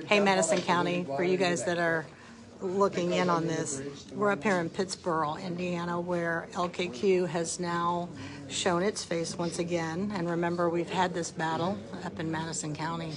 Hey, Madison County, for you guys that are looking in on this, we're up here in Pittsboro, Indiana, where LKQ has now shown its face once again. And remember, we've had this battle up in Madison County.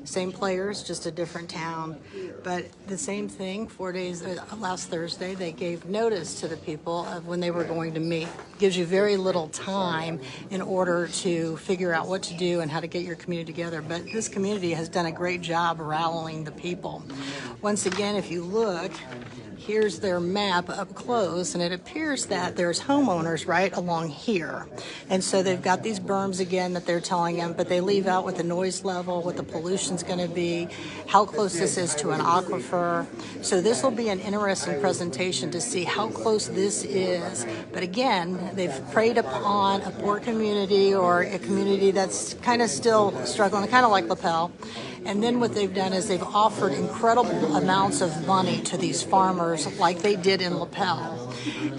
Same players, just a different town. But the same thing, 4 days, last Thursday, they gave notice to the people of when they were going to meet. Gives you very little time in order to figure out what to do and how to get your community together. But this community has done a great job rallying the people. Once again, if you look, here's their map up close, and it appears that there's homeowners right along here. And so they've got these berms again that they're telling them, but they leave out what the noise level, what the pollution's going to be, how close this is to an aquifer. So this will be an interesting presentation to see how close this is. But again, they've preyed upon a poor community or a community that's kind of still struggling, kind of like LaPel. And then what they've done is they've offered incredible amounts of money to these farmers like they did in LaPel.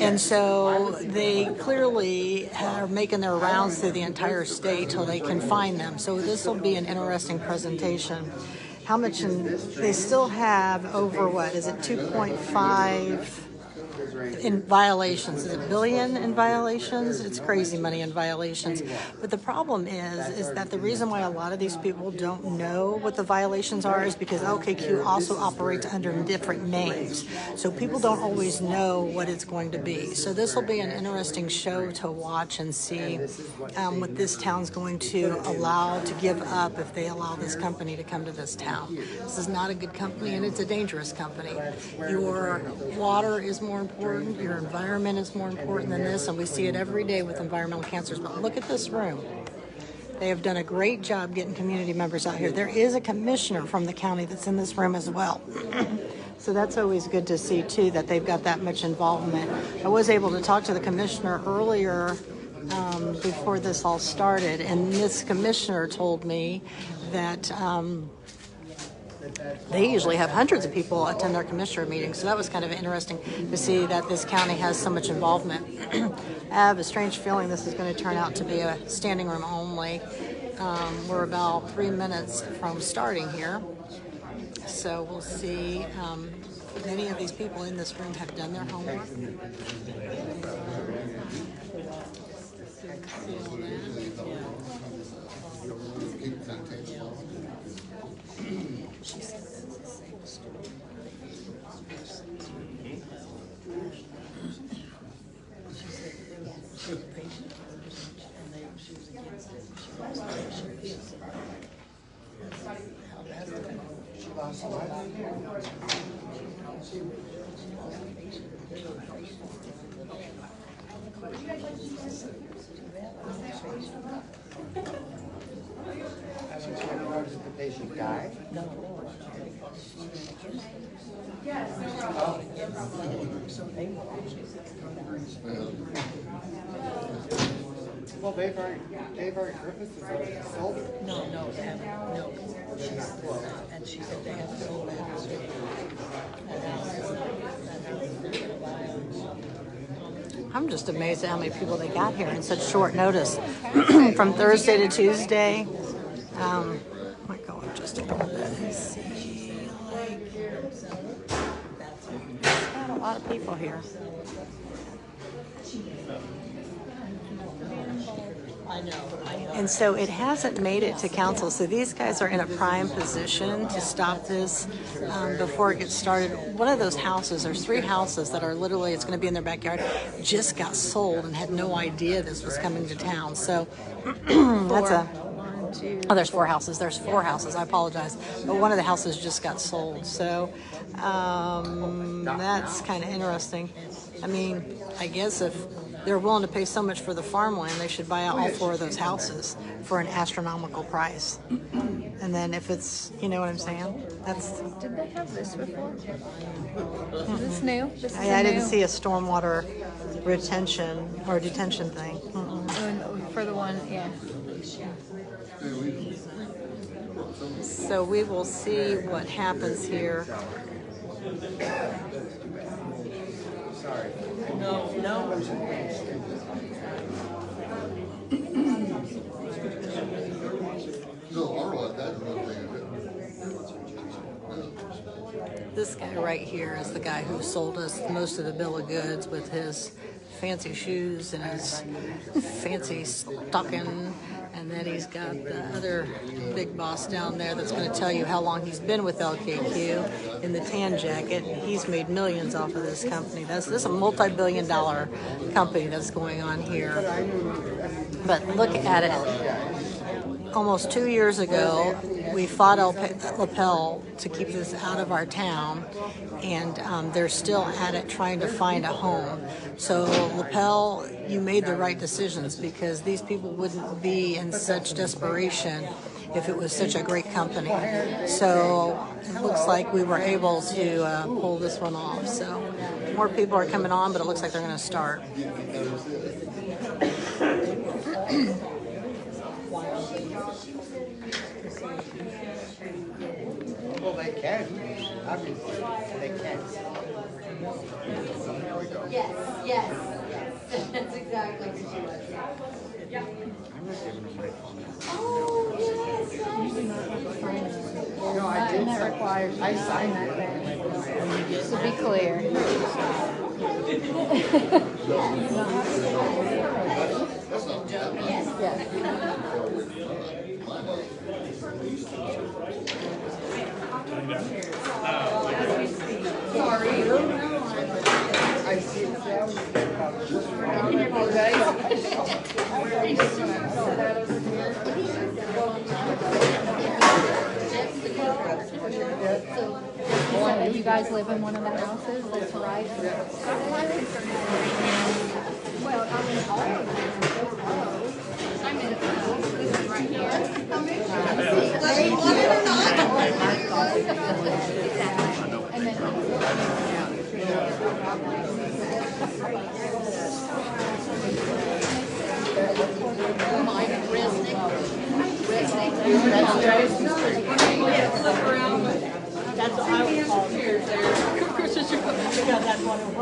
And so they clearly are making their rounds through the entire state till they can find them. So this will be an interesting presentation. How much they still have over, what is it, 2.5 in violations. Is it billion in violations? It's crazy money in violations. But the problem is that the reason why a lot of these people don't know what the violations are is because LKQ also operates under different names. So people don't always know what it's going to be. So this will be an interesting show to watch and see what this town's going to allow to give up if they allow this company to come to this town. This is not a good company, and it's a dangerous company. Your water is more important. Your environment is more important than this, and we see it every day with environmental cancers. But look at this room. They have done a great job getting community members out here. There is a commissioner from the county that's in this room as well. So that's always good to see, too, that they've got that much involvement. I was able to talk to the commissioner earlier before this all started, and this commissioner told me that they usually have hundreds of people attend their commissioner meetings, so that was kind of interesting to see that this county has so much involvement. I have a strange feeling this is going to turn out to be a standing room only. We're about 3 minutes from starting here, so we'll see. Many of these people in this room have done their homework. She said that's the same story. She said she was a patient and she was against it. She lost the patient. How bad is it? She lost the Did the patient die? No. Well, Dave Griffiths is already sold it. No, they haven't. No. And she said they haven't sold that house. I'm just amazed at how many people they got here in such short notice. From Thursday to Tuesday. My God, just a little bit and see. Got a lot of people here. And so it hasn't made it to council. So these guys are in a prime position to stop this before it gets started. One of those houses, there's 3 houses that are literally, it's going to be in their backyard, just got sold and had no idea this was coming to town. So that's a... Oh, there's 4 houses. There's 4 houses. I apologize. But one of the houses just got sold. So that's kind of interesting. I mean, I guess if they're willing to pay so much for the farmland, they should buy out all 4 of those houses for an astronomical price. And then if it's, you know what I'm saying? That's. Did they have this before? Is this new? This is I didn't see a stormwater retention or detention thing. For the one, yeah. So we will see what happens here. Sorry. No. No, I realize that's another thing. This guy right here is the guy who sold us most of the bill of goods with his fancy shoes and his fancy stocking. And then he's got the other big boss down there that's going to tell you how long he's been with LKQ in the tan jacket. He's made millions off of this company. This is a multi-billion-dollar company that's going on here. But look at it. Almost 2 years ago, we fought Lapel to keep this out of our town, and they're still at it trying to find a home. So Lapel, you made the right decisions, because these people wouldn't be in such desperation if it was such a great company. So it looks like we were able to pull this one off. So more people are coming on, but it looks like they're going to start. Well, they can. Obviously, they can. Yes. That's exactly what she was. I'm not giving them my phone. Oh, yes. No, I did. That requires you I to sign signed that it. Just to be clear. I see it now. So you guys live in one of the houses that's right? Well, I mean, all of them. I'm in this is right here. And then That's what I would call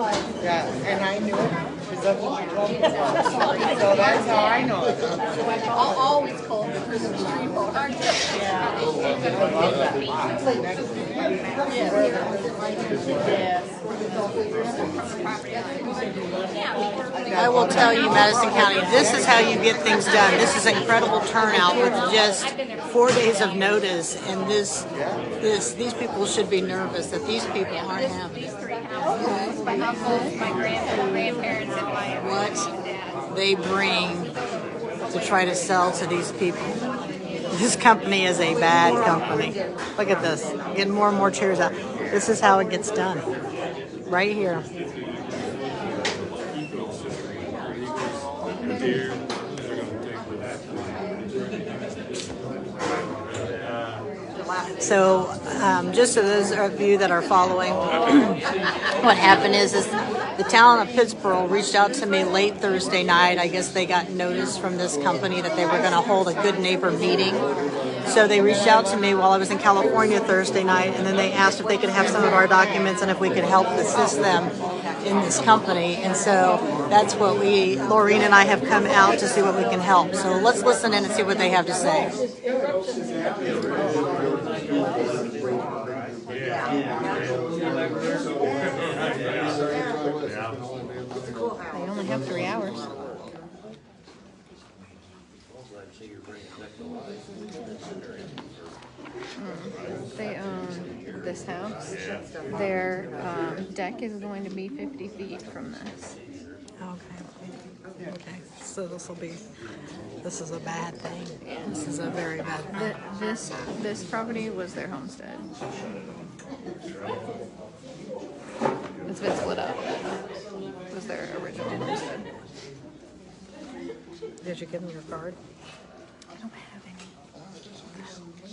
it. Yeah, and I knew it because that's what she told me. So that's how I know it. I'll always call the Christmas tree park. I will tell you, Madison County, this is how you get things done. This is incredible turnout with just 4 days of notice, and these people should be nervous that these people aren't having it. My uncles, my grandparents, and my What they bring to try to sell to these people. This company is a bad company. Look at this. Getting more and more chairs out. This is how it gets done. Right here. So, just to those of you that are following, what happened is the town of Pittsboro reached out to me late Thursday night. I guess they got notice from this company that they were going to hold a good neighbor meeting. So they reached out to me while I was in California Thursday night, and then they asked if they could have some of our documents and if we could help assist them in this company. And so that's what Laureen and I have come out to see what we can help. So let's listen in and see what they have to say. They only have 3 hours. They own this house. Their deck is going to be 50 feet from this. Okay. So this is a bad thing. This is a very bad thing. This property was their homestead. It's been split up. It was their original homestead. Did you give them your card? I don't have any.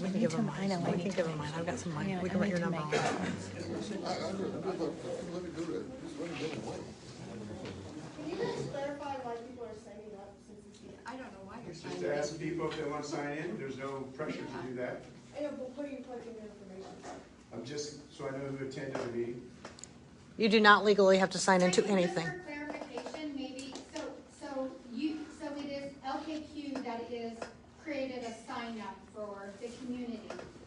We can give them mine. We can give them mine. I've got some mine. We can write your number on it. Can you guys clarify why people are signing up since it's the, I don't know why you're It's signing just up. to ask people if they want to sign in, there's no pressure to do that. I know, but what are you plugging the information? I'm just, so I know who attended the meeting. You do not legally have to sign into anything. Just for clarification, maybe, so it is LKQ that is created a sign up for the community.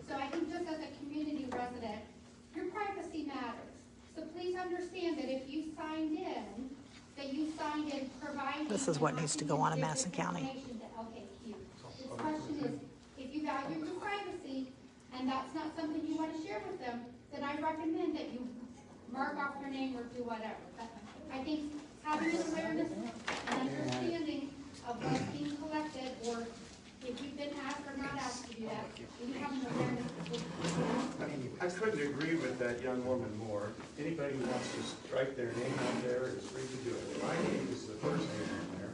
So I think just as a community resident, your privacy understand that if you signed in, providing. This is what needs to go on in Madison County. Information to LKQ. The question is, if you value your privacy, and that's not something you want to share with them, then I recommend that you mark off your name or do whatever. But I think having an awareness and understanding of what's being collected, or if you've been asked or not asked to do that, then you have an awareness. I couldn't agree with that young woman more. Anybody who wants to strike their name on there is free to do it. My name is the first name on there.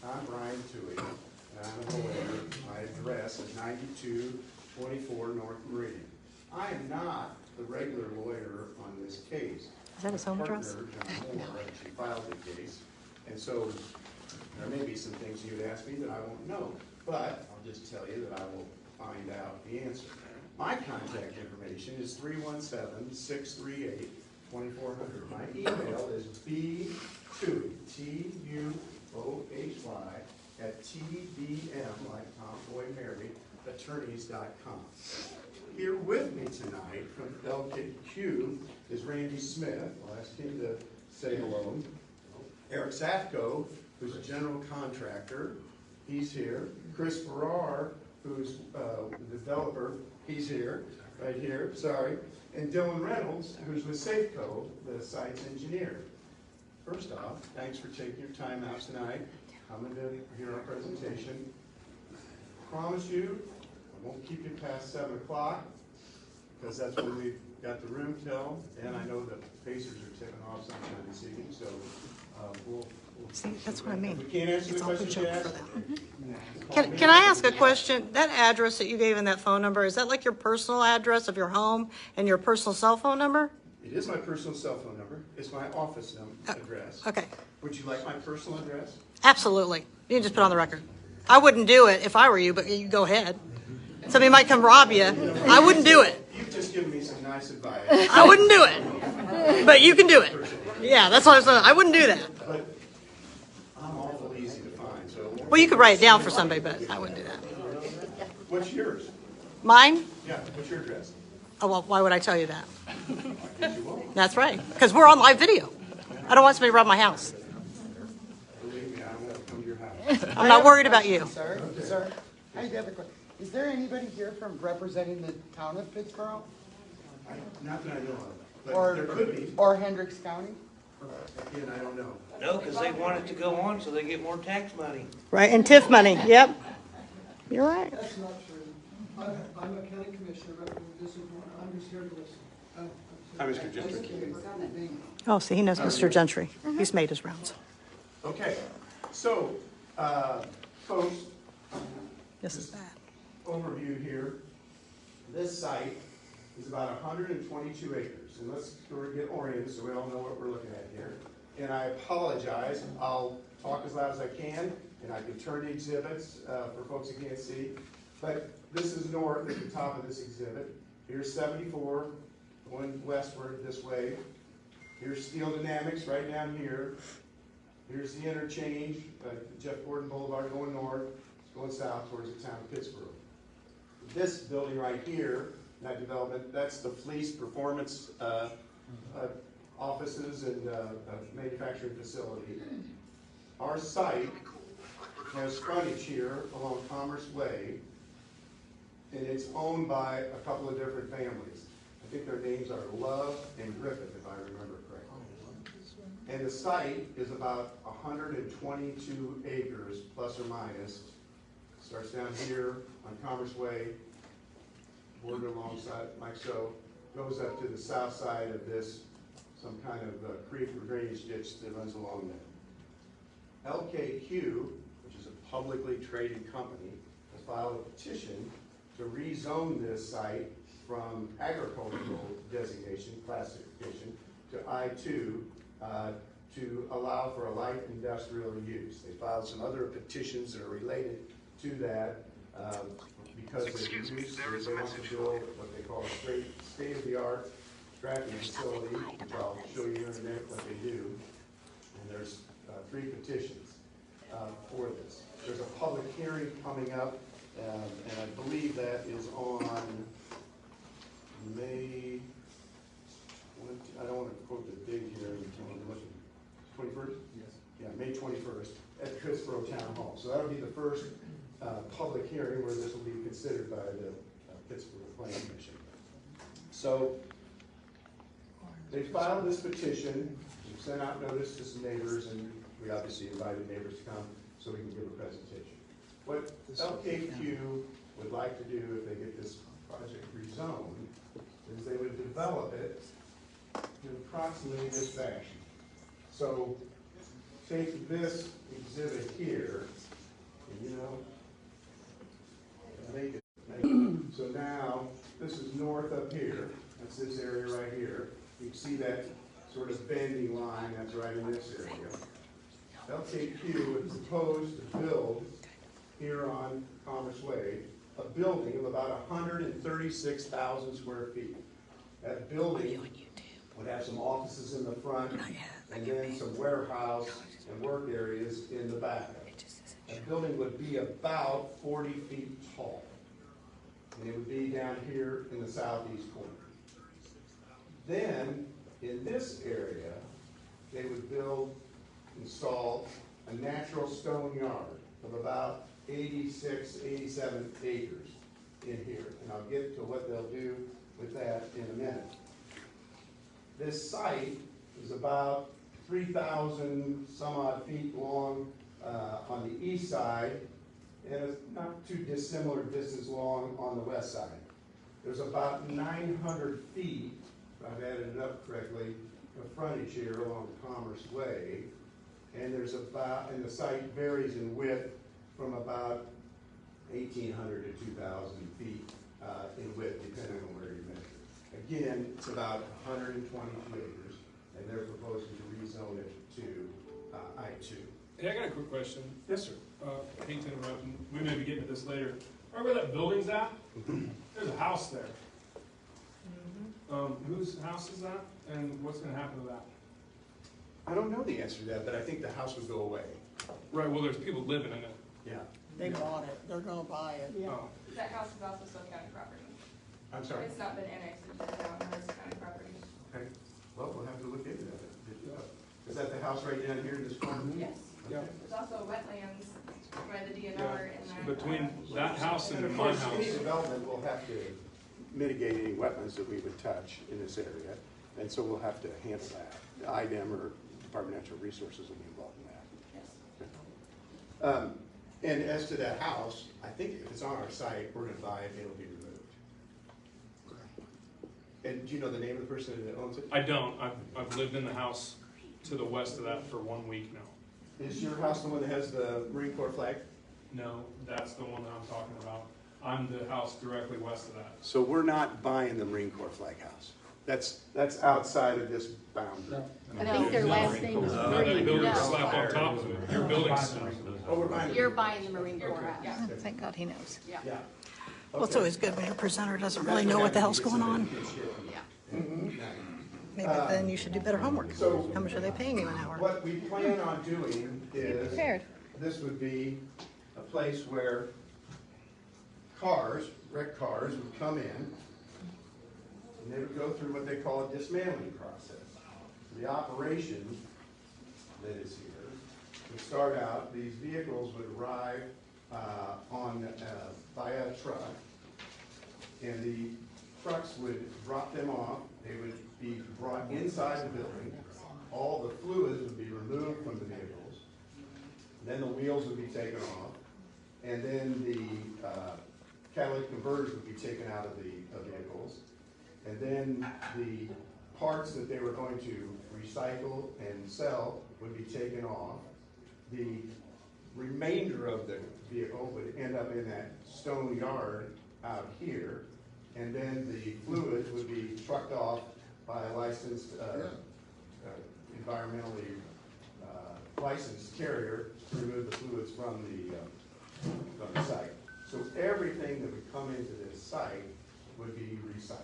I'm Brian Toohey, and I'm a lawyer. My address is 9224 North Meridian. I am not the regular lawyer on this case. Is that his home address? Partner, John Moore, actually filed the case, and so there may be some things you'd ask me that I won't know, but I'll just tell you that I will find out the answer. My contact information is 317-638-2400. My email is btoohy, T-U-O-H-Y, @tbm, like Tom, Boy, Mary, attorneys.com. Here with me tonight from LKQ is Randy Smith. I'll ask him to say hello. Eric Safko, who's a general contractor, he's here. Chris Farrar, who's the developer, he's here, right here, sorry. And Dylan Reynolds, who's with Safeco, the site's engineer. First off, thanks for taking your time out tonight, coming to hear our presentation. Promise you, I won't keep you past 7 o'clock, because that's when we've got the room till, and I know the Pacers are tipping off sometime this evening, so we'll See, that's what I mean. we can't answer the It's all a questions you joke for asked. them. Can I ask a question? That address that you gave in that phone number, is that like your personal address of your home and your personal cell phone number? It is my personal cell phone number. It's my office address. Okay, Would you like my personal address? absolutely. You can just put it on the record. I wouldn't do it if I were you, but you go ahead. Somebody might come rob you. I wouldn't do it. You've just given me some nice advice. I wouldn't do it. But you can do it. Yeah, that's what I was saying. I wouldn't do that. But I'm awful easy to find, so. Well, you could write it down for somebody, but I wouldn't do that. What's yours? Mine? Yeah, what's your address? Oh, well, why would I tell you that? Yes, you won't. That's right, because we're on live video. I don't want somebody to rob my house. Believe me, I won't come to your house. I'm not worried about you. Sir, I have a question. Is there anybody here from representing the town of Pittsboro? Not that I know of, but Or, there could be. or Hendricks County? Again, I don't know. No, because they want it to go on so they get more tax money. Right, and TIF money, yep. You're right. That's not true. I'm a county commissioner, but this is, I'm just here to listen. Hi, Mr. Gentry. Oh, see, he knows Mr. Gentry. He's made his rounds. Okay, so, folks, This is bad. overview here. This site is about 122 acres, and let's sort of get oriented so we all know what we're looking at here. And I apologize, I'll talk as loud as I can, and I can turn the exhibits for folks who can't see. But this is north at the top of this exhibit. Here's 74, going westward this way. Here's Steel Dynamics right down here. Here's the interchange, Jeff Gordon Boulevard going north, going south towards the town of Pittsboro. This building right here, that development, that's the Fleece Performance offices and manufacturing facility. Our site has frontage here along Commerce Way, and it's owned by a couple of different families. I think their names are Love and Griffith, if I remember correctly. And the site is about 122 acres, plus or minus. Starts down here on Commerce Way, border alongside, like so, goes up to the south side of this, some kind of creek or drainage ditch that runs along there. LKQ, which is a publicly traded company, has filed a petition to rezone this site from agricultural designation, classification, to I-2, to allow for a light industrial use. They filed some other petitions that are related to that because they want to build what they call a state-of-the-art scrapping facility, which I'll show you in a minute what they do. And there's 3 petitions for this. There's a public hearing coming up, and I believe that is on May 20, I don't want to quote the date here, Pittsboro Town Hall. So that'll be the first public hearing where this will be considered by the Pittsboro Planning Commission. So they filed this petition, we sent out notice to some neighbors, and we obviously invited neighbors to come so we can give a presentation. What LKQ would like to do if they get this project rezoned is they would develop it in approximately this fashion. So take this exhibit here, and make it. So now, this is north up here, that's this area right here. You can see that sort of bending line, that's right in this area. LKQ would propose to build here on Commerce Way a building of about 136,000 square feet. That building would have some offices in the front and then some warehouse and work areas in the back. That building would be about 40 feet tall. And it would be down here in the southeast corner. Then, in this area, they would install a natural stone yard of about 86, 87 acres in here. And I'll get to what they'll do with that in a minute. This site is about 3,000 some odd feet long on the east side, and it's not too dissimilar distance long on the west side. There's about 900 feet, if I've added it up correctly, of frontage here along Commerce Way, and and the site varies in width from about 1,800 to 2,000 feet in width, depending on where you measure. Again, it's about 122 acres, and they're proposing to rezone it to I-2. Hey, I got a quick question. Yes, sir. I hate to interrupt, and we may be getting to this later. Remember where that building's at? There's a house there. Whose house is that, and what's going to happen to that? I don't know the answer to that, but I think the house would go away. Right, well, there's people living in it. Yeah. They bought it, they're gonna buy it. Oh. That house is also still county property. I'm sorry? It's not been annexed into the town, it's county property. Okay. Well, we'll have to look into that. Is that the house right down here in this corner? Yes. Yeah. There's also wetlands by the DNR in that. Between that house And and of my course, house. any development will have to mitigate any wetlands that we would touch in this area, and so we'll have to handle that. The IDEM or Department of Natural Resources will be involved in that. Yes. And as to that house, I think if it's on our site, we're gonna buy it, it'll be removed. And do you know the name of the person that owns it? I don't. I've lived in the house to the west of that for 1 week now. Is your house the one that has the Marine Corps flag? No, that's the one that I'm talking about. I'm the house directly west of that. So we're not buying the Marine Corps flag house. That's outside of this boundary. I think their last name is That Green. building No, slap on top of it. Your building's. Oh, we're buying. you're buying the Marine Corps house. Yeah. Thank God he knows. Yeah. Well, it's always good when your presenter doesn't really know what the hell's going on. Maybe then you should do better homework. So- How much are they paying you an hour? What we plan on doing is, Prepared. this would be a place where wrecked cars would come in, and they would go through what they call a dismantling process. The operation that is here would start out, these vehicles would arrive via a truck, and the trucks would drop them off. They would be brought inside the building. All the fluids would be removed from the vehicles. Then the wheels would be taken off, and then the catalytic converters would be taken out of the vehicles. And then the parts that they were going to recycle and sell would be taken off. The remainder of the vehicle would end up in that stone yard out here. And then the fluids would be trucked off by a licensed, environmentally licensed carrier to remove the fluids from the site. So everything that would come into this site would be recycled.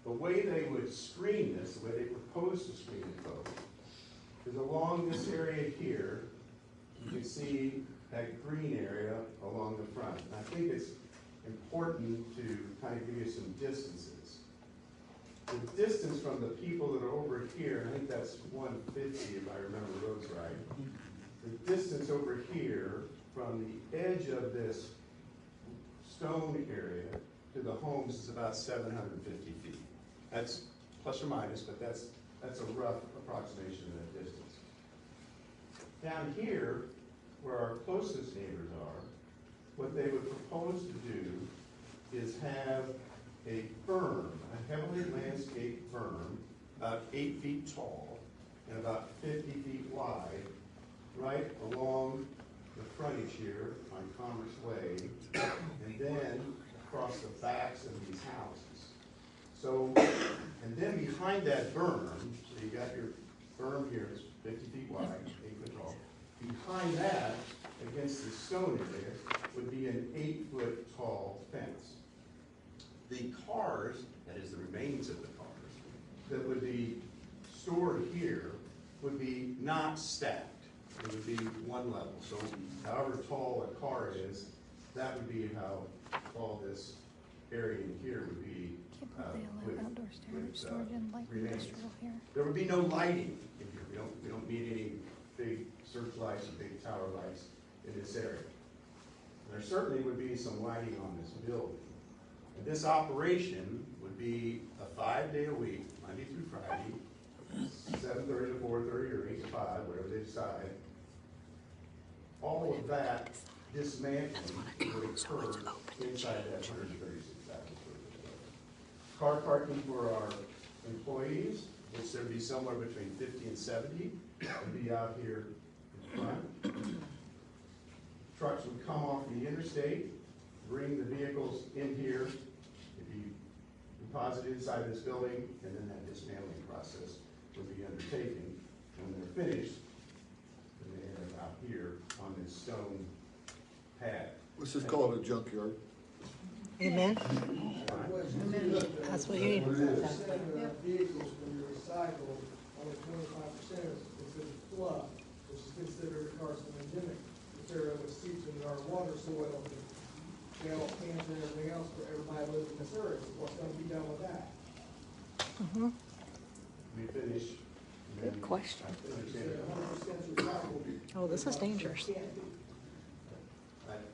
The way they would screen this, the way they propose to screen it though, is along this area here, you can see that green area along the front. And I think it's important to kind of give you some distances. The distance from the people that are over here, I think that's 150 if I remember roads right, the distance over here from the edge of this stone area to the homes is about 750 feet. That's plus or minus, but that's a rough approximation of that distance. Down here, where our closest neighbors are, what they would propose to do is have a berm, a heavily landscaped berm, about 8 feet tall and about 50 feet wide, right along the frontage here on Commerce Way, and then across the backs of these houses. So, and then behind that berm, so you got your berm here, it's 50 feet wide, 8 foot tall. Behind that, against the stone area, would be an 8 foot tall fence. The cars, that is the remains of the cars, that would be stored here would be not stacked. It would be one level. So however tall a car is, that would be how tall this area in here would be. Remains. There would be no lighting in here. We don't need any big searchlights or big tower lights in this area. There certainly would be some lighting on this building. And this operation would be a 5-day a week, Monday through Friday, 7:30 to 4:30 or 8 to 5, whatever they decide. All of that dismantling would occur inside that 136,000 square foot. Car parking for our employees, which there'd be somewhere between 50 and 70, would be out here in front. Trucks would come off the interstate, bring the vehicles in here, it'd be deposited inside this building, and then that dismantling process would be undertaken. And when they're finished, then they end up out here on this stone pad. Let's just call it a junkyard. Amen. That's what you need. Vehicles when you recycle, only 25% is considered fluff, which is considered carcinogenic material which seeps into our water, soil, and cans and everything else for everybody living in this area. What's going to be done with that? We finish. Good question. Oh, this is dangerous.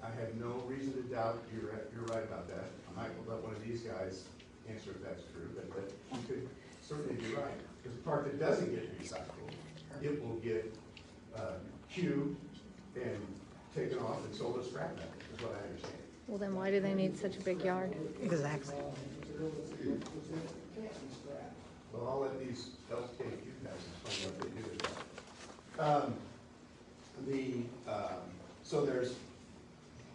I have no reason to doubt you're right about that. I might let one of these guys answer if that's true, but you could certainly be right. Because the part that doesn't get recycled, it will get cubed and taken off and sold as scrap metal, is what I understand. Well, then why do they need such a big yard? Exactly. Well, I'll let these LKQ guys explain what they do with that. So there's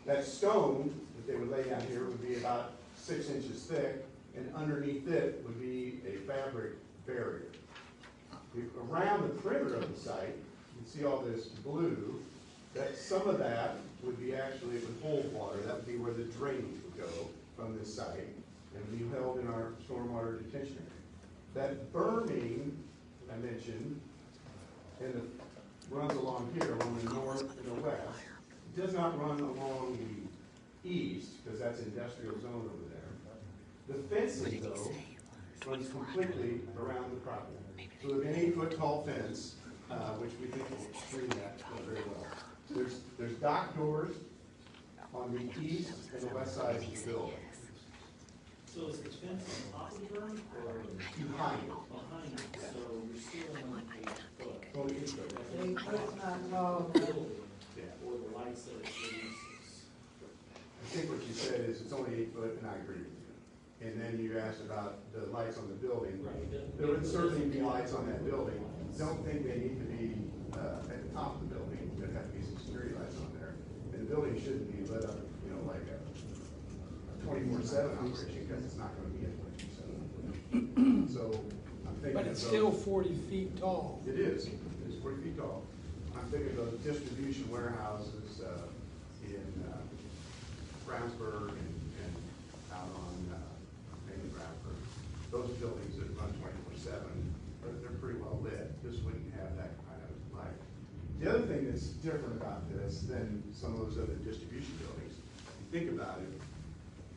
that stone that they would lay down here would be about 6 inches thick, and underneath it would be a fabric barrier. Around the perimeter of the site, you can see all this blue, that some of that would be actually, it would hold water. That would be where the drainage would go from this site and be held in our stormwater detention area. That berming I mentioned, and it runs along here, along the north and the west. It does not run along the east, because that's industrial zone over there. The fencing, though, runs completely around the property. So we have an 8-foot tall fence, which we think will screen that very well. There's dock doors on the east and the west sides of the building. So is the fence on top of the berm or Behind it. behind it? So you're still on 8 foot. Only 8 foot. Building Yeah. or the lights that it produces. I think what you said is it's only 8 foot, and I agree with you. And then you asked about the lights on the building. There would certainly be lights on that building. Don't think they need to be at the top of the building. There'd have to be some security lights on there. And the building shouldn't be lit up, like a 24/7 operation, because it's not going to be a 24/7. So I'm thinking. But it's still 40 feet tall. It is. It's 40 feet tall. I'm thinking of those distribution warehouses in Brownsburg and out on maybe Brownsburg. Those buildings that run 24/7, they're pretty well lit. This wouldn't have that kind of light. The other thing that's different about this than some of those other distribution buildings, if you think about it,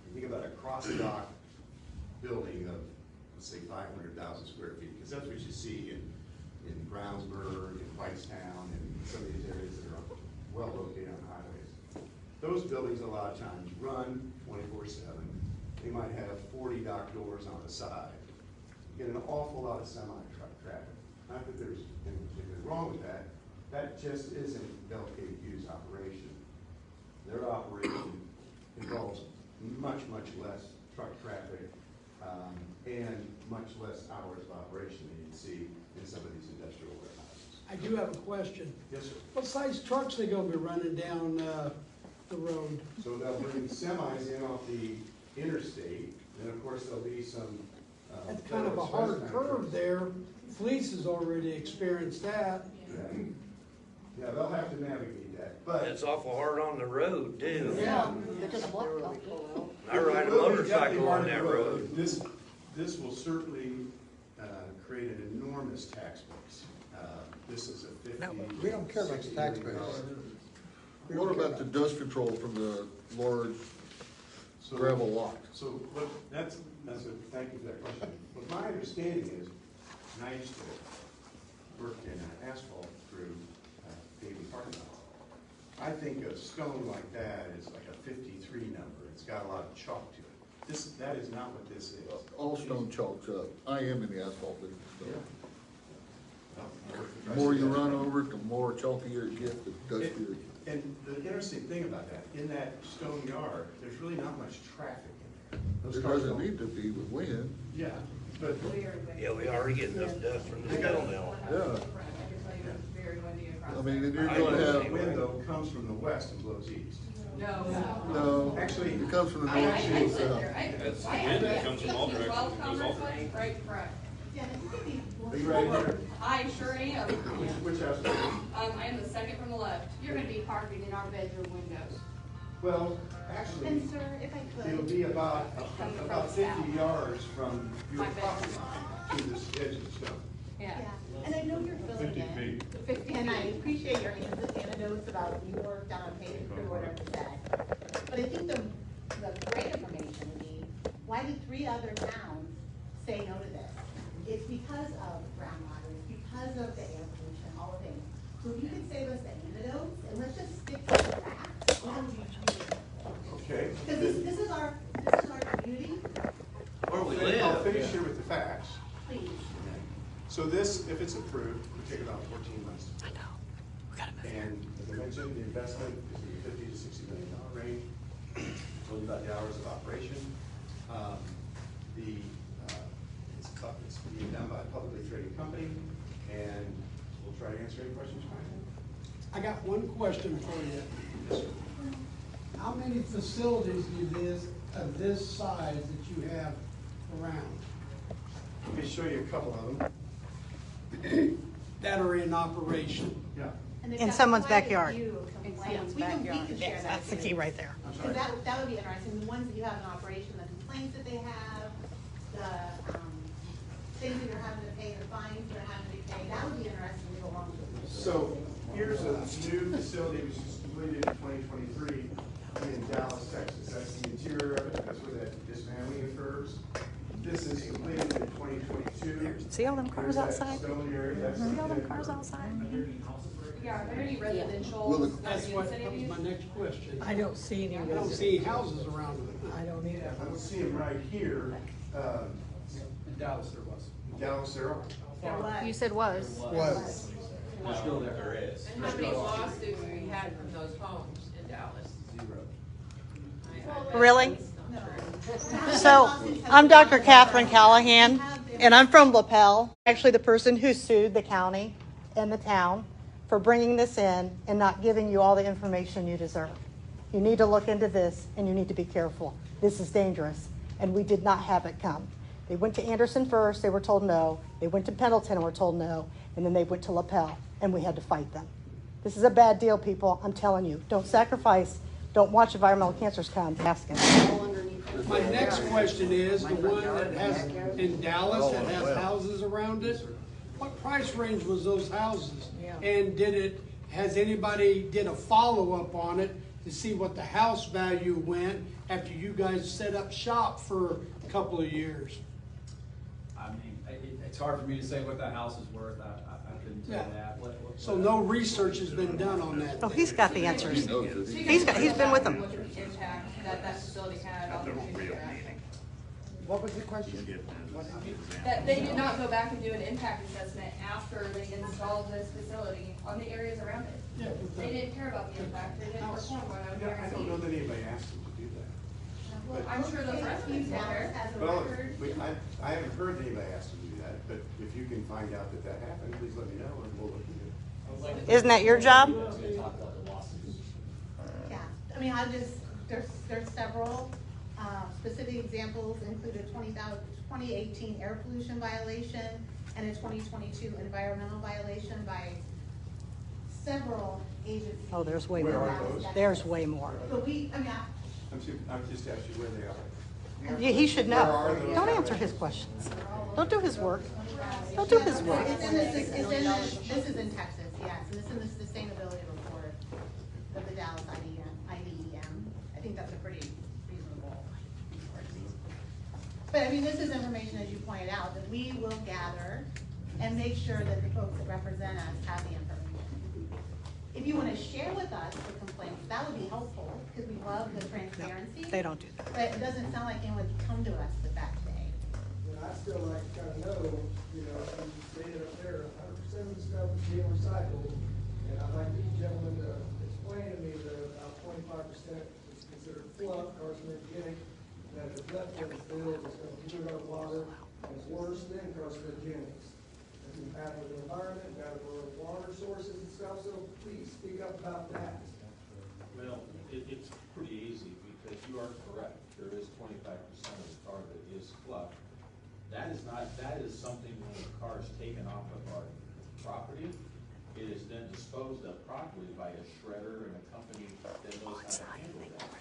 you think about a cross-dock building of, let's say, 500,000 square feet, because that's what you see in Brownsburg, in Whitestown, and some of these areas that are well located on highways. Those buildings a lot of times run 24/7. They might have 40 dock doors on the side. You get an awful lot of semi-truck traffic. Not that there's anything particularly wrong with that. That just isn't LKQ's operation. Their operation involves much, much less truck traffic and much less hours of operation than you'd see in some of these industrial warehouses. I do have a question. Yes, sir. What size trucks they gonna be running down, the road? So they'll bring semis in off the interstate, and of course there'll be some. That's kind of a hard curve there. Fleece has already experienced that. Yeah, they'll have to navigate that, but. It's awful hard on the road too. Yeah. I ride a motorcycle on that road. This will certainly create an enormous tax base. This is a 50. We don't care about the tax base. What about the dust control from the large gravel lot? So what, that's thank you for that question. What my understanding is, and I used to work in asphalt through paving parking lots. I think a stone like that is like a 53 number. It's got a lot of chalk to it. That is not what this is. All stone chalks up. I am in the asphalt business. So. Well, The more you run over it, the more chalkier it gets, the dustier it gets. And the interesting thing about that, in that stone yard, there's really not much traffic in there. There doesn't need to be with wind. Yeah, but Yeah, we already get enough dust from the stone now. Yeah. Very windy across. I mean, and you're I gonna know. the have, wind though comes from the west and blows east. no, Actually, it comes from the I north, I south. That's the wind that comes from all directions, it goes all directions. Right, correct. Are you ready here? I sure am. Which house? I am the second from the left. You're gonna be parking in our bedroom windows. Well, actually, And sir, if I it'll could, be about 50 yards from your My bedroom. property line to this edge of the stone. Yeah. yeah, and I know you're filling 50 in. feet. And I appreciate your anecdotes about you worked on a paving crew, whatever you said. But I think the great information would be, why did 3 other towns say no to this? It's because of groundwater, it's because of the air pollution, all the things. So if you could save us the anecdotes, and let's just stick to the facts, that would be really helpful. Okay. Because this is our community, Where we I'll live. finish here with the facts. please. So this, if it's approved, will take about 14 months. I know. We gotta move. And as I mentioned, the investment is in the $50 to $60 million range. Told you about the hours of operation. It's being done by a publicly traded company, and we'll try to answer any questions you might have. I got one question for you. Yes, sir. How many facilities of this size that you have around Let me show you a couple of them. that are in operation? Yeah. And they've In got someone's quite a backyard. few In complaints. someone's We can backyard. share that. That's the key right there. I'm sorry. Because that would be interesting, the ones that you have in operation, the complaints that they have, the, things that you're having to pay, the fines that are having to be paid, that would be interesting to go along with. So here's a new facility which was completed in 2023 in Dallas, Texas. That's the interior of it. That's where that dismantling occurs. This is completed in 2022. See all them cars There's that outside? stone area. That's See all them the- cars outside? Yeah, are there any residential? Well, That's what, that was my next question. I don't see any. I don't see houses around it. I don't either. I don't see them right here. In Dallas there was. Dallas, there are. You said was. Was. And how many lawsuits have we had from those homes in Dallas? Really? So, I'm Dr. Catherine Callahan, and I'm from LaPel. Actually, the person who sued the county and the town for bringing this in and not giving you all the information you deserve. You need to look into this, and you need to be careful. This is dangerous, and we did not have it come. They went to Anderson first, they were told no. They went to Pendleton and were told no, and then they went to LaPel, and we had to fight them. This is a bad deal, people, I'm telling you. Don't sacrifice, don't watch environmental cancers come, ask them. My next question is, the one that has, in Dallas, that has houses around it, what price range was those houses? And has anybody did a follow-up on it to see what the house value went after you guys set up shop for a couple of years? I mean, It's hard for me to say what that house is worth, I couldn't tell Yeah. that. So no research has been done on that? Oh, he's got the answers. He's been with them. What the impact that facility had on the community. What was the question? That they did not go back and do an impact assessment after they installed this facility on the areas around it. Yeah. They didn't care about the impact, they didn't perform what I would Yeah, I don't know guarantee. that anybody asked them to do that. I'm sure those residents there. Well, I haven't heard anybody ask them to do that, but if you can find out that that happened, please let me know and we'll look into it. Isn't that your job? Yeah, I mean, there's several, specific examples include a 2018 air pollution violation and a 2022 environmental violation by several agencies. Oh, there's way Where more. are those? There's way more. But I I've just asked you where they are. He should know. Don't answer his questions. Don't do his work. Don't do his work. this is in Texas, yes, and it's in the sustainability report of the Dallas IDEM. I think that's a pretty reasonable resource. But I mean, this is information, as you pointed out, that we will gather and make sure that the folks that represent us have the information. If you want to share with us the complaints, that would be helpful, because we love the transparency. They don't do that. But it doesn't sound like anyone would come to us with that today. And I'd still like to kind of know, you know, you stated up there, 100% of the stuff is being recycled. And I'd like the gentleman to explain to me that about 25% is considered fluff, carcinogenic, that if left in the field, it's going to pollute our water, and it's worse than carcinogenics. It's bad for the environment, bad for water sources and stuff, so please speak up about that. Well, it's pretty easy, because you are correct, there is 25% of the car that is fluff. That is something when the car is taken off of our property, it is then disposed of properly by a shredder and a company that knows how to handle that.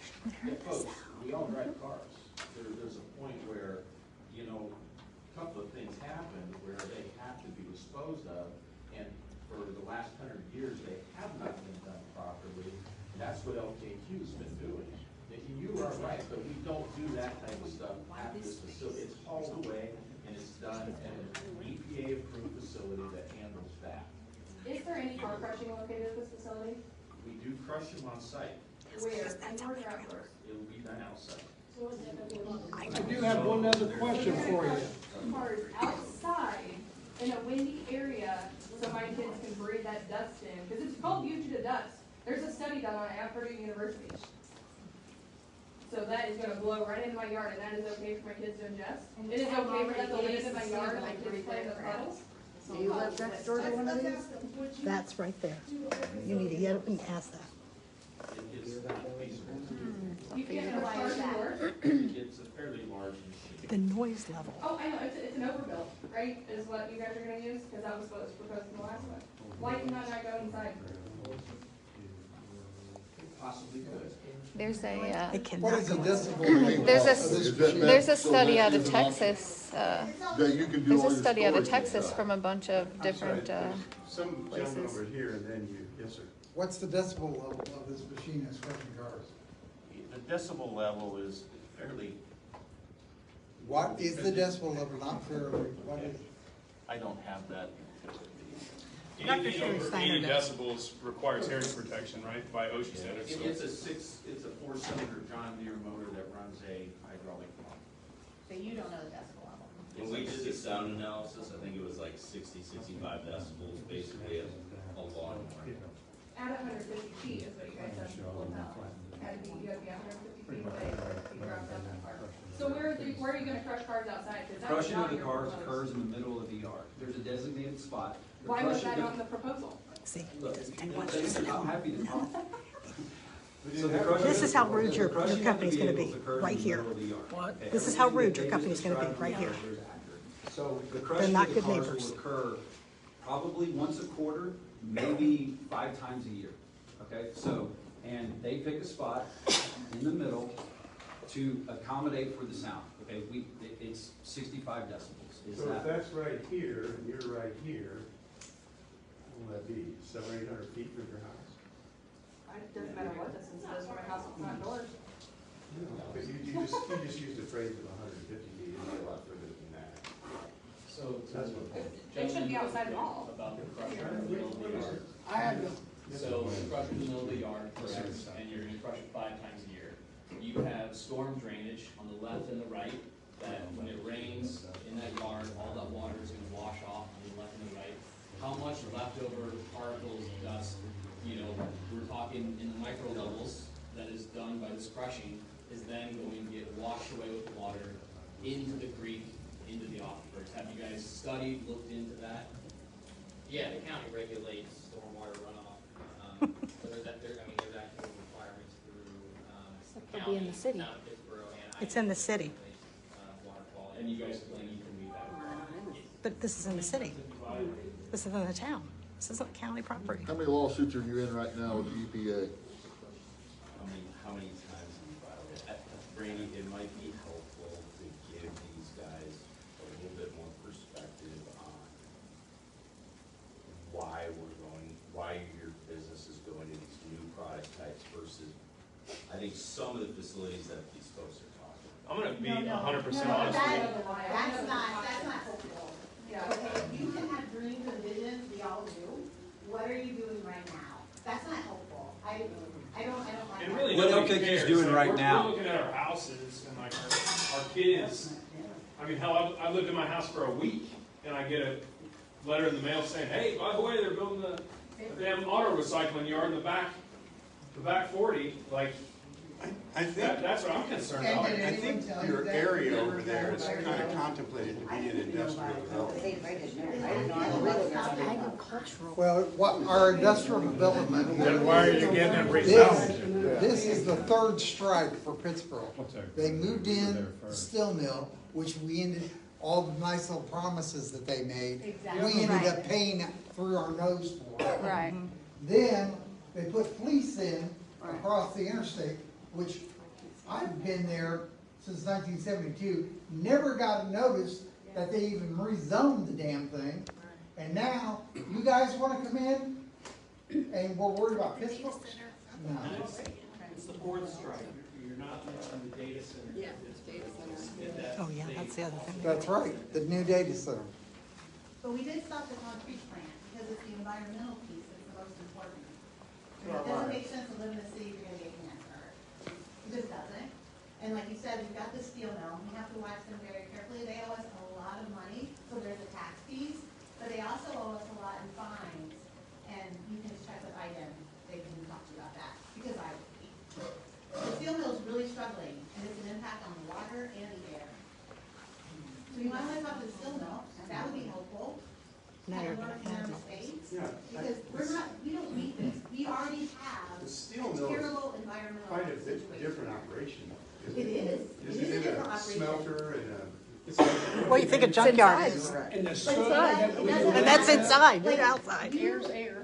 Yeah, folks, we all drive cars. There's a point where, you know, a couple of things happen where they have to be disposed of, and for the last 100 years, they have not been done properly, and that's what LKQ's been doing. And you are right, but we don't do that type of stuff at this facility. It's hauled away, and it's done at an EPA-approved facility that handles that. Is there any car crushing located at this facility? We do crush them on site. Where? Indoors or outdoors? It will be done outside. I do have one other question for you. Cars outside in a windy area so my kids can breathe that dust in, because it's called fugitive dust. There's a study done on it at Purdue University. So that is gonna blow right into my yard, and that is okay for my kids to ingest? It is okay for that to live in my yard and my kids play in the puddles? Do you live next door to one of these? That's right there. You need to get up and ask that. You can't crush yours? It's a fairly large machine. The noise level. Oh, I know, it's an overbuild, right, is what you guys are gonna use, because that was what was proposed in the last one. Why can that not go inside? Possibly could. There's a, What is the decibel? there's a study out of Texas, That you can do there's all a your study out of storage Texas stuff. from a bunch of different, Some gentleman over here and then you, yes, sir. What's the decibel level of this machine that's crushing cars? The decibel level is fairly, What is the decibel level, not fairly, what is? I don't have that. Dr. Sherry Steiner 80 does. decibels requires hearing protection, right, by OSHA standards. So It's a 4-cylinder John Deere motor that runs a hydraulic pump. So you don't know the decibel level. When we did the sound analysis, I think it was like 60, 65 decibels, basically a lawnmower. At 150 feet is what you guys said. Had to be, you have to be 150 feet away to be dropped out that far. So where are you gonna crush cars outside? 'Cause that's Crushing not of the your cars proposal. occurs in the middle of the yard. There's a designated spot. The Why was crushing that of- not in the proposal? See, Look, he I'm happy to talk. This is how rude your company's gonna be, right here. What? This is how rude your company's gonna be, right here. So the They're crushing not of the good cars neighbors. will occur probably once a quarter, maybe 5 times a year. Okay, so, and they pick a spot in the middle to accommodate for the sound. Okay, it's 65 decibels. Is So if that? that's right here and you're right here, what will that be, 700 or 800 feet from your house? It doesn't matter what distance it is from my house to front doors. But you just used a phrase of 150 feet, it'd be a lot further than that. So to That's what. It shouldn't be outside at all. About the crusher in the middle of the yard. I had to, So the crusher in the middle of the yard, correct, and you're gonna crush it 5 times a year. You have storm drainage on the left and the right, that when it rains in that yard, all that water is gonna wash off on the left and the right. How much leftover particles, dust, you know, we're talking in the micro levels that is done by this crushing, is then going to get washed away with the water into the creek, into the aquifers. Have you guys studied, looked into that? Yeah, the county regulates stormwater runoff, so there's actual requirements through, It'll be in the city. town of Pittsboro and It's in the city, water quality. And you guys claim you can meet that requirement? but this is in the city. This is in the town. This isn't county property. How many lawsuits are you in right now with the EPA? How many times have you filed it? Brandy, it might be helpful to give these guys a little bit more perspective on why your business is going to these new product types versus, I think some of the facilities that these folks are talking about. I'm gonna be No, 100% honest with you. That's not hopeful. Okay, you can have dreams and visions, we all do. What are you doing right now? That's not hopeful. I don't like And that. really, What nobody LKQ is cares. doing Like, right we're now. looking at our houses and like our kids. I mean, hell, I lived in my house for a week and I get a letter in the mail saying, hey, by the way, they're building a damn auto recycling yard in the back 40. Like, I think, that's what I'm concerned And about. did I anyone think tell you your that? area over there is kind of contemplated to be an industrial development. Agricultural. Well, what, our industrial development. Then why are you getting it rezoned? This is the third strike for Pittsboro. They moved in the steel mill, which we ended, all the nice little promises that they made. Exactly. We ended up Right. paying through our nose for it. Right. Then they put fleece in across the interstate, which I've been there since 1972, never got a notice that they even rezoned the damn thing. And now, you guys wanna come in and we're worried about Pittsburgh? No. It's the fourth strike. You're not mentioning the data center. Yeah, data center. Oh, yeah, that's the other thing. That's right, the new data center. But we did stop the concrete plant because it's the environmental piece that's the most important. It doesn't make sense to live in a city if you're gonna get cancer. It just doesn't. And like you said, we've got the steel mill, we have to watch them very carefully. They owe us a lot of money, so there's a tax piece, but they also owe us a lot in fines. And you can just check with IDEM, they can talk to you about that, because the steel mill's really struggling, and it's an impact on the water and the air. So you might want to talk to the steel mill, and that would be helpful. Now Kind you're of learn gonna from their add mistakes, Yeah, because we don't need this, we already have The steel mill terrible is environmental quite a situation. different operation. It is. Isn't It is a it different a operation. smelter and a? What do you think a junkyard is? and the But soot. And that's inside, you're Like, outside. Air's air.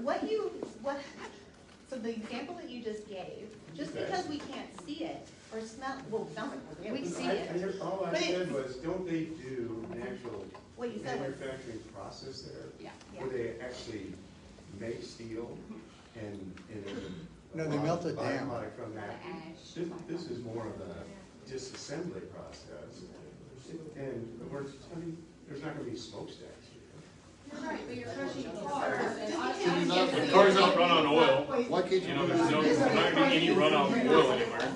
So the example that you just gave, just because we can't see it or smell, well, it sounds like we see it. All I But said it's- was, don't they do an actual What you said was, manufacturing process there? yeah. Where they actually make steel and No, they melt it down. byproduct from that. This is more of a disassembly process. And there's not gonna be smokestacks here. You're right, but you're crushing cars, and Can you not- The cars don't run on oil. Why can't You you know, do there's that? not gonna be any runoff of oil anywhere.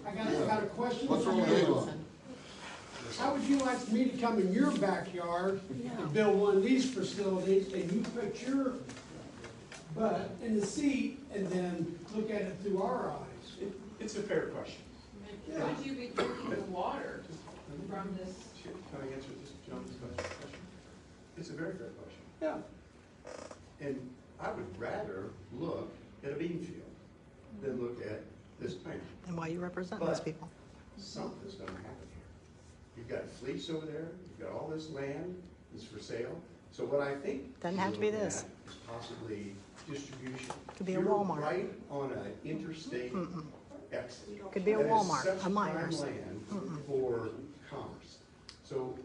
I got a question. What's wrong with Avon? How would you like me to come in your backyard and build one of these facilities, and you put your butt in the seat and then look at it through our eyes? It's a fair question. would you be drinking the water from this? Can I answer this gentleman's question? It's a very fair question. Yeah. And I would rather look at a bean field than look at this plant. And why you represent those But people. something's gonna happen here. You've got fleece over there, you've got all this land that's for sale. So what I think. Doesn't you're have to be looking this. at is possibly distribution. Could be a You're Walmart. right on an interstate exit. Could be a That is Walmart, such a Myers. prime land for commerce. So.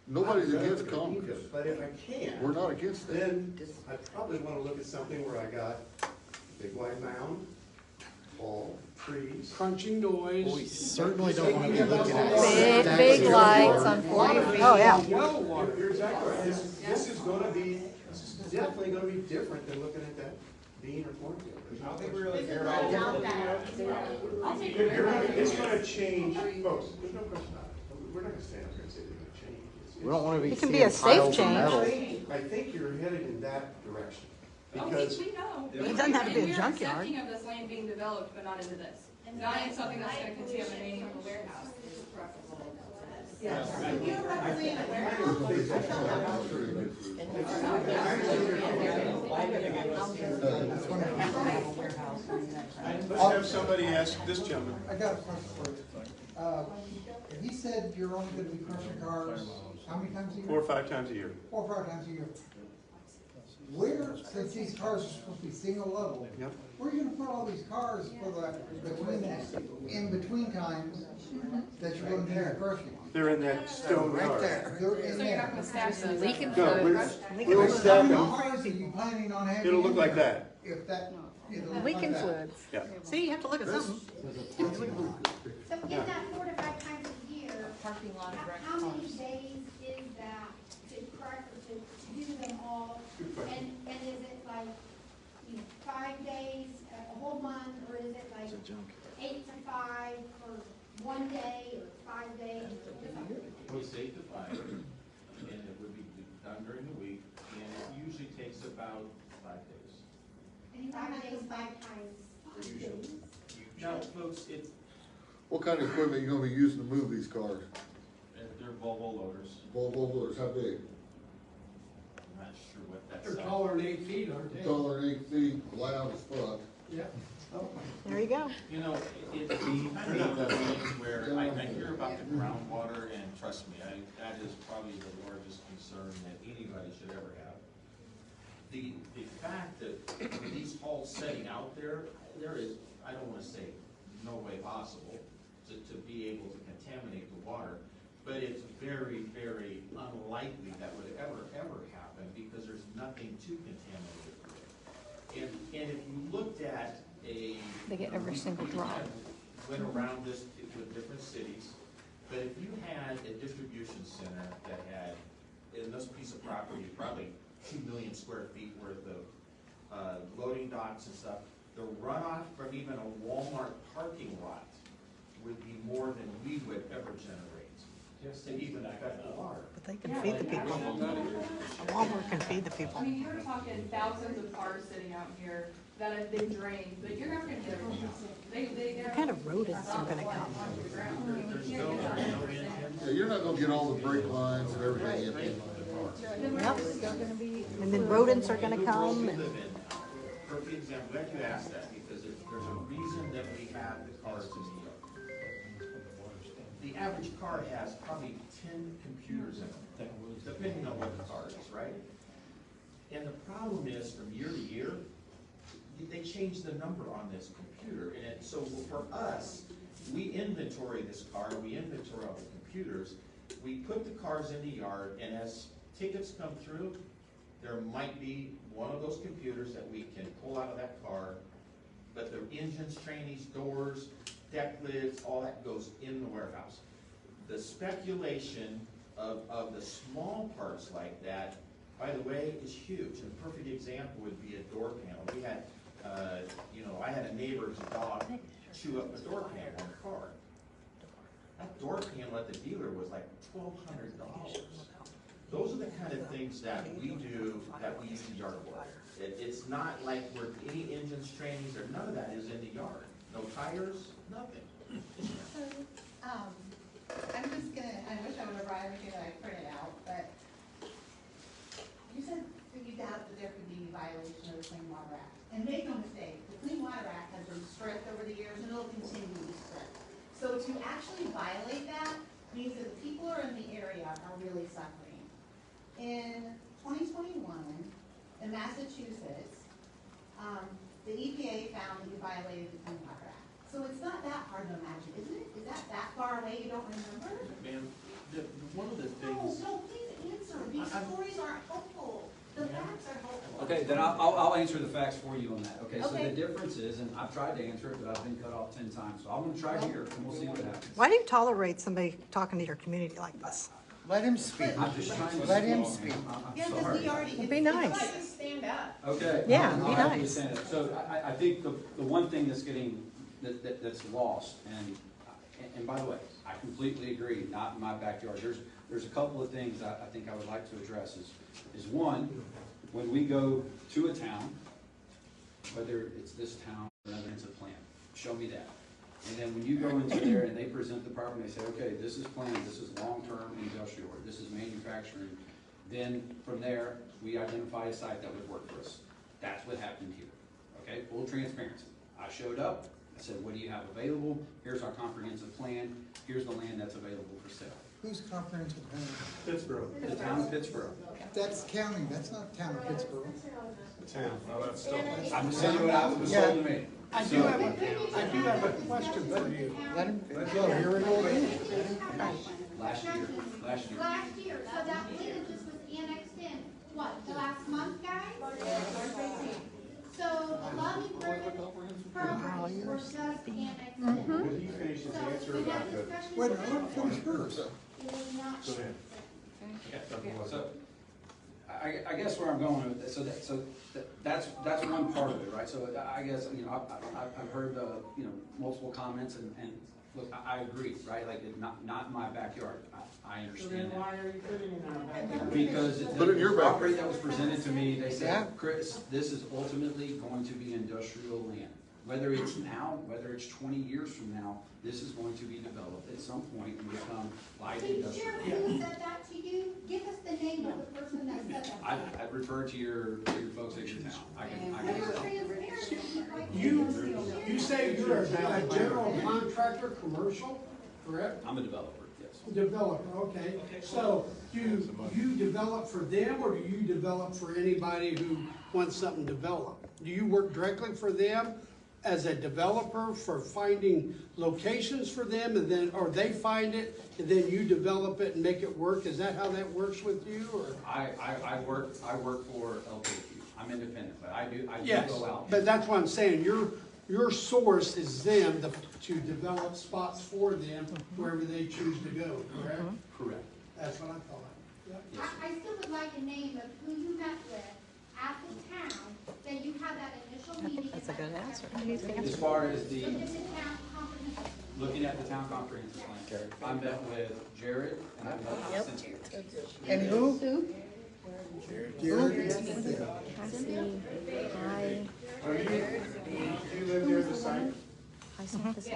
Nobody's I'd rather against put a bean commerce. field, but if I can't. We're not against that. Then I'd probably wanna look at something where I got a big wide mound, tall trees. Crunching noise. We certainly don't want to be looking at. Big lights on 40 feet. Oh, yeah. You're exactly right. This is gonna be, this is definitely gonna be different than looking at that bean or cornfield. I don't think we really This care is about not it. about that. It's gonna change, folks, there's no question about it. We're not gonna stand up here and say they're gonna change. We don't want to be It can be seeing a safe piles of change. metal. I think you're headed in that direction. Oh, Because we know. It doesn't have to be a And we're junkyard. accepting of this land being developed, but not into this. Not in something that's gonna contaminate a warehouse. If you're representing a warehouse, let's have somebody ask this gentleman. I got a question for you. He said you're only gonna be crushing cars, how many times a year? 4 or 5 times a year. 4 or 5 times a year. Where, since these cars are supposed to be single level, Yep. where are you gonna put all these cars for the, in between times that you're gonna do your crushing? They're in that stone yard. They're in So you're not there. gonna stack them. Leaking No, fluids. we'll How stack many them. cars are you planning on having? It'll look in like there? that. If that, it'll look like Leaking that. fluids. Yeah. See, you have to look at something. So in that 4 to 5 times a year, parking lot of how many days is that to crush, to do them all? Good question. And is it like, 5 days, a whole month, or is it like 8 to 5 for 1 day, or 5 days? It's 8 to 5, and it would be done during the week, and it usually takes about 5 days. And 5 days, 5 times. Usually. Now, folks, What kind of equipment you gonna be using to move these cars? they're Volvo loaders. Volvo loaders, how big? I'm not sure what that's. They're taller than 8 feet, aren't they? Taller than 8 feet, loud as fuck. Yeah. There you go. You know, it's kind of the things where I hear about the groundwater, and trust me, that is probably the largest concern that anybody should ever have. The fact that with these halls setting out there is, I don't wanna say no way possible to be able to contaminate the water, but it's very, very unlikely that would ever happen because there's nothing to contaminate it with. And if you looked at They get every single drop. Went around this with different cities, but if you had a distribution center that had, in this piece of property, probably 2 million square feet worth of loading docks and stuff, the runoff from even a Walmart parking lot would be more than we would ever generate, just to even affect the water. But they can feed the people. A Walmart can feed the people. I mean, you're talking thousands of cars sitting out here that have been drained, but you're never gonna get everything. What kind of rodents are gonna come? Yeah, you're not gonna get all the brake lines and everything in. Yep, they're gonna be, and then rodents are gonna come and. Perfect example, glad you asked that, because there's a reason that we have the cars in the yard. The average car has probably 10 computers in it, depending on what the car is, right? And the problem is, from year to year, they change the number on this computer, and so for us, we inventory this car, we inventory all the computers, we put the cars in the yard, and as tickets come through, there might be one of those computers that we can pull out of that car, but the engines, trannies, doors, deck lids, all that goes in the warehouse. The speculation of the small parts like that, by the way, is huge. A perfect example would be a door panel. We had, I had a neighbor's dog chew up a door panel on a car. That door panel at the dealer was like $1,200. Those are the kind of things that we do, that we use the yard for. It's not like we're any engines, trainings, or none of that is in the yard. No tires, nothing. I'm just gonna, I wish I would have brought everything that I printed out, but you said that you doubt that there could be violation of the Clean Water Act. And make no mistake, the Clean Water Act has been strict over the years and it'll continue to be strict. So to actually violate that means that the people who are in the area are really suffering. In 2021, in Massachusetts, the EPA found that you violated the Clean Water Act. So it's not that hard to imagine, isn't it? Is that far away you don't remember? Man, one of the things. No, please answer. These stories aren't helpful. The facts are helpful. Okay, then I'll answer the facts for you on that. Okay, so Okay. the difference is, and I've tried to answer it, but I've been cut off 10 times. So I'm gonna try here and we'll see what happens. Why do you tolerate somebody talking to your community like this? Let him speak. I'm just trying to. Let him speak. Yeah, because we already. Be nice. Stand up. Okay. Yeah, I'll be have to nice. stand up. So I think the one thing that's getting, that's lost, and by the way, I completely agree, not in my backyard. There's a couple of things I think I would like to address is one, when we go to a town, whether it's this town or another, it's a plan, show me that. And then when you go into there and they present the property, they say, okay, this is planned, this is long-term industrial, or this is manufacturing. Then from there, we identify a site that would work for us. That's what happened here, okay? Full transparency. I showed up, I said, what do you have available? Here's our comprehensive plan. Here's the land that's available for sale. Who's comprehensive plan? Pittsboro. The town of Pittsboro. That's county, that's not town of Pittsboro. The town. Oh, that's still. I'm just telling you what was told to me. I do have a question for you. Let him. So here we go again. Last year. Last year, so that land just was annexed in, what, the last month, guys? So the Lummi property were just annexed in. When you finish his answer about the. Wait, I don't finish hers. It was not. Go ahead. So, I guess where I'm going with this, that's one part of it, right? So I guess, I've heard, multiple comments and look, I agree, right? Like, not in my backyard. I understand that. Why are you putting it in our backyard? Because Put it in your the backyard. property that was presented to me, they Yeah. said, Chris, this is ultimately going to be industrial land. Whether it's now, whether it's 20 years from now, this is going to be developed at some point and become light Can you industrial. share who said that to you? Give us the name of the person that said that. I'd refer to your folks at your town. I can. They were transparent. You say you're a general contractor, commercial, correct? I'm a developer, yes. Developer, okay. So do you develop for them or do you develop for anybody who wants something developed? Do you work directly for them as a developer for finding locations for them and then, or they find it and then you develop it and make it work? Is that how that works with you or? I work for LKQ. I'm independent, but I do Yes, go out. but that's what I'm saying. Your source is them to develop spots for them wherever they choose to go, correct? Correct. That's what I thought. Yep. I still would like a name of who you met with at the town, that you had that initial meeting. That's a good answer. He's the answer. As far as Look at the town comprehensive. looking at the town comprehensive plan, I met with Jared and I met with Cynthia. And who? Jared, Cassie, hi. Are you, do you live near the site? I sent this.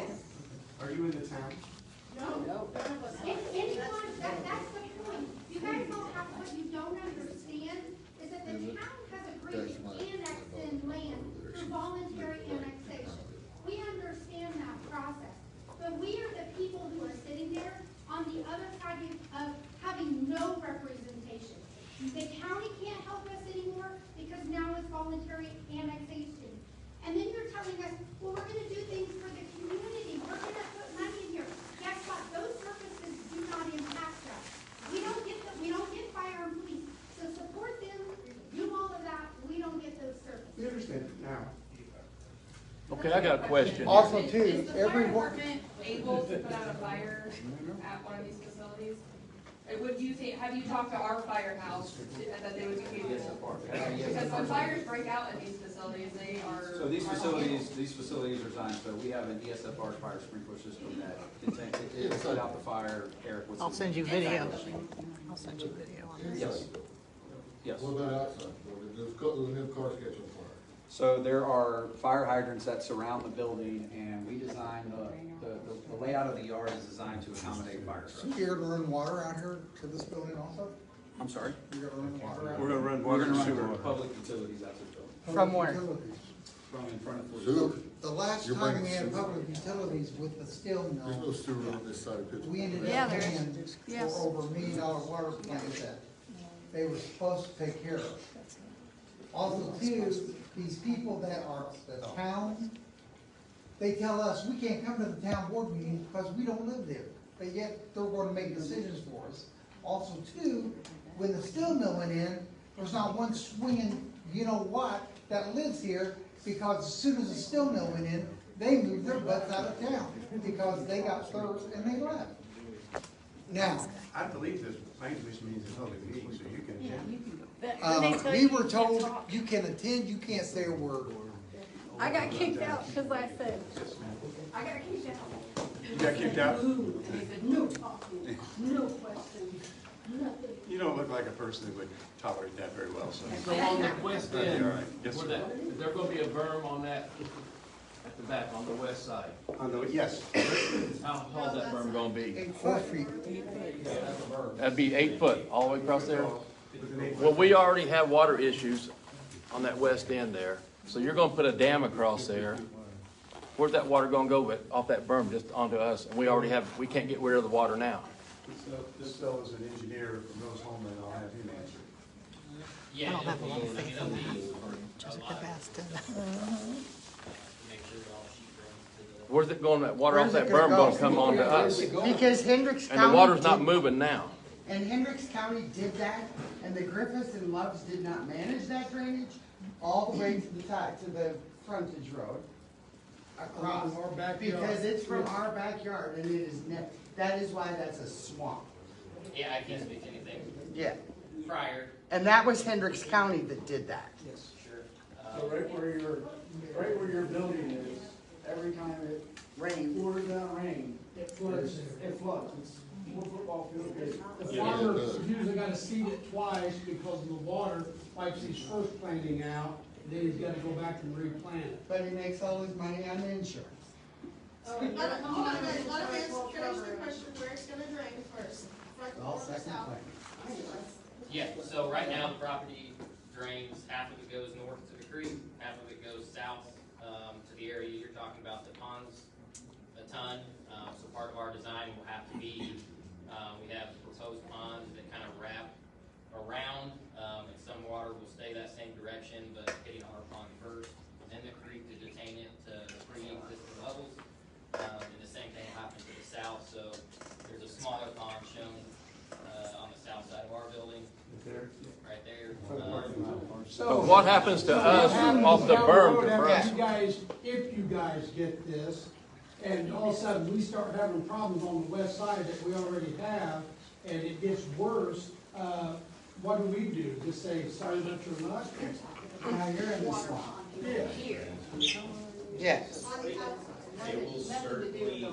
Are you in the town? No. Anyone, that's the point. You guys all have, what you don't understand is that the town has agreed to annex in land through voluntary annexation. We understand that process, but we are the people who are sitting there on the other side of having no representation. The county can't help us anymore because now it's voluntary annexation. And then you're telling us, well, we're gonna do things for the community, we're gonna put money in here. Guess what? Those services do not impact us. We don't get fire and police. So support them, do all of that, we don't get those services. We understand now. Okay, I got a question. Also Is too, the fire everyone, department able to put out a fire at one of these facilities? Would you think, have you talked to our firehouse that they would be capable? Because when fires break out in these facilities, they are. So these facilities are designed, so we have an ESFR fire sprinkler system that contains, it put out the fire, Eric. what's I'll the- send you video. I'll send you video on this. Yes. Yes. What about outside? There's cars catching fire. So there are fire hydrants that surround the building and we design the layout of the yard is designed to accommodate fire so trucks. you're gonna run water out here to this building also? I'm sorry? You're gonna run water out? We're gonna run We're water gonna and run sewer. public utilities out to the building, From where? Utilities. from in front of. Sewer? The last You're time bringing we had sewer? public utilities with the steel There's no mill, sewer on this side of Pittsburgh. we ended Yeah, up there is. paying Yes. for over $1 million water plant that they were supposed to take care of. Also too, these people that are the town, they tell us, we can't come to the town board meetings because we don't live there. But yet, they're going to make decisions for us. Also too, when the steel mill went in, there's not one swinging, you know what, that lives here, because as soon as the steel mill went in, they moved their butts out of town, because they got thirst and they left. Now, I believe this planning commission means a public meeting, so you can attend. we were told you can attend, you can't say a word. I got kicked out because I said, I got kicked out. You got kicked out? And he said, no talking, no questions, nothing. You don't look like a person that would tolerate that very well, so. So on the west That'd be end, all right. Yes, where sir. that, is there gonna be a berm on that, at the back, on the west side? On the, yes. How tall is that berm gonna be? 4 feet. That'd be 8 foot, all the way across there? Well, we already have water issues on that west end there, so you're gonna put a dam across there. Where's that water gonna go with, off that berm, just onto us? And we already have, we can't get rid of the water now. This fellow's an engineer from Rose Home, and I'll have him answer. I don't have a lot of faith in that. Jessica Baston. Where's it going, that water off Where's that it gonna berm go? gonna come onto us? Because Hendricks County. And the water's not did- moving now. And Hendricks County did that, and the Griffiths and Loves did not manage that drainage all the way to the side, to the frontage road. Across, Our backyard. because it's from our backyard, and it is that is why that's a swamp. Yeah, I can't speak to anything Yeah, prior. and that was Hendricks County that did that. Yes. Sure. So right where your building is, every time it pours down rain, it floods. It floods. It's 4 football field big. The farmers usually gotta seed it twice because of the water wipes his first planting out, then he's gotta go back and replant it. But he makes all his money on insurance. Hold on, guys, let him finish the question, where it's gonna drain first. Front All or second south? plan. Yeah, so right now the property drains, half of it goes north to the creek, half of it goes south, to the area you're talking about, the ponds, a ton. So part of our design will have to be, we have proposed ponds that kind of wrap around, and some water will stay that same direction, but hitting our pond first, and then the creek to detain it to pre-existing levels. And the same thing will happen to the south, so there's a smaller pond shown, on the south side of our building, right there. But what happens to us off the berm to us? If you guys get this, and all of a sudden we start having problems on the west side that we already have, and it gets worse, what do? Just say, sorry about your luck? Now you're in the swamp. Yeah. Yes. It will certainly,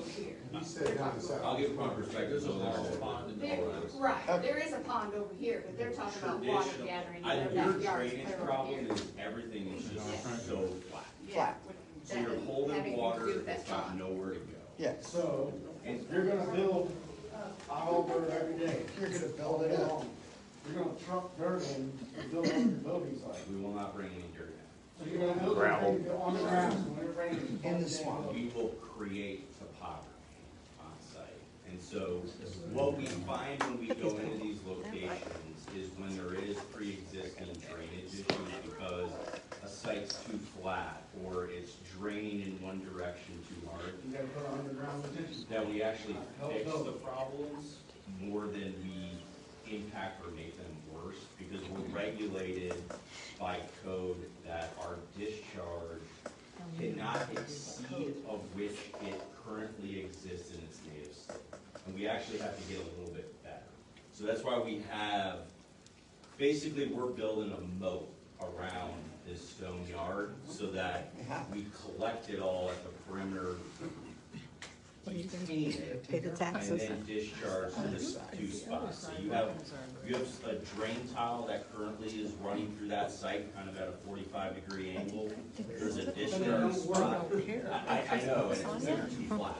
I'll give my perspective, so there's a pond in the Right, there is a pond over here, but they're talking about water gathering in their Your backyards. drainage problem is everything is just so flat. Yeah. So you're holding water that's got nowhere to go. Yes. So, you're gonna build all over every day. You're gonna build it up. You're gonna truck dirt in and build on your building site. We will not bring any dirt So you're gonna build everything on the ground, when it rains. In the swamp. in. We will create topography on site. And so what we find when we go into these locations is when there is pre-existing drainage issues because a site's too flat or it's draining in one direction too hard, You gotta put underground retention. that we actually fix the problems more than we impact or make them worse, because we're regulated by code that our discharge cannot exceed of which it currently exists in its native state. And we actually have to get a little bit better. So that's why we have, basically we're building a moat around this stone yard so that we collect it all at the perimeter, detain it, Pay the taxes. and then discharge to the two spots. So you have a drain tile that currently is running through that site, kind of at a 45-degree angle. There's a discharge spot. I know, and it's too flat.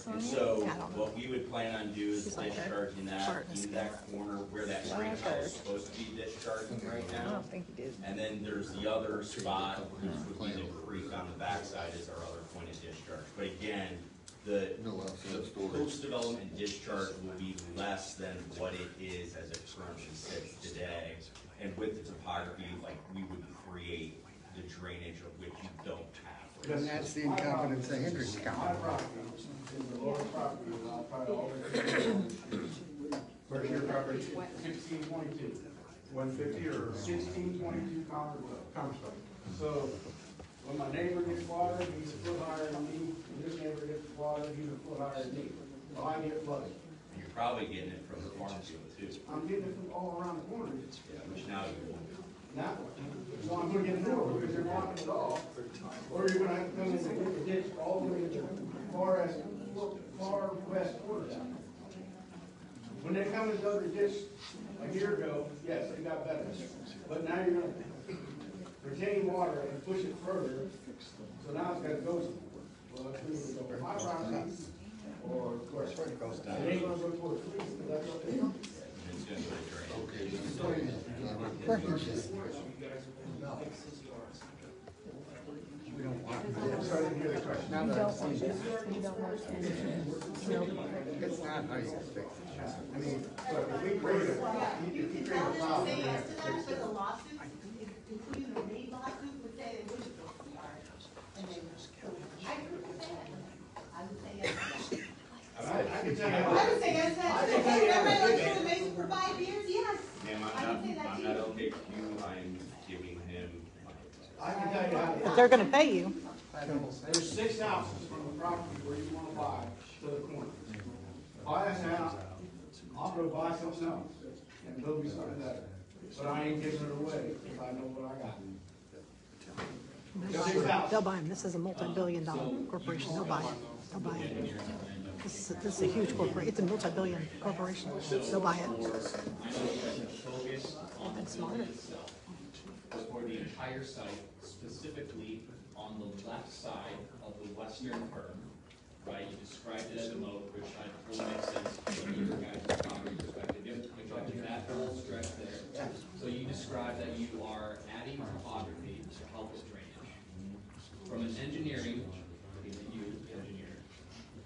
And so what we would plan on doing is discharging that in that corner where that drain tile is supposed to be discharging right now. And then there's the other spot, which would be the creek on the backside is our other point of discharge. But again, the post-development discharge will be less than what it is as it currently sits today. And with the topography, like, we would create the drainage of which you don't have. And that's the incompetence of Hendricks County. My property is the lower property, and I'll try to always. Where's your property? 1622. 150 or? 1622 Commerce Way. So when my neighbor gets water, he's a foot higher than me, and this neighbor gets water, he's a foot higher than me. So I get flooded. You're probably getting it from the farm field too. I'm getting it from all around the corner. Yeah, which now you won't. Now, so I'm gonna get more because they're blocking it off. Or you're gonna have to come in and get the ditch all the way to the far west quarter. When they come and dug the ditch a year ago, yes, they got better. But now you're gonna retain water and push it further, so now it's gotta go somewhere. Well, it's either go my property, or of course, it goes down. It ain't gonna go toward the police, but that's what they do. It's gonna be drained. We don't want. Sorry, I didn't hear the question. You don't want It's not how you fix it. I mean, look, if we create a problem. Say yes to that, but the lawsuit, including the main lawsuit, would say they wouldn't go to the art. And they would, I would say that. I would say yes to that. I can tell you. I would say yes to that. Remember, like, for the Mason for 5 years, yes. Ma'am, I would say that I'm too. not LKQ, I'm giving him. I can tell you how. But they're gonna pay you. There's 6 houses from the property where you wanna buy to the corner. Buy a house, I'll go buy something else, and there'll be something better. But I ain't giving it away, because I know what I got. They'll buy them. This is a multi-billion-dollar corporation. They'll buy it. They'll buy it. This is a huge corporation. It's a multi-billion corporation. They'll buy it. That's smarter. For the entire site, specifically on the left side of the western berm, right? You described it as a moat, which will make sense from your guys' property perspective. You're talking that whole stretch there. So you described that you are adding topography to help with drainage. From an engineering,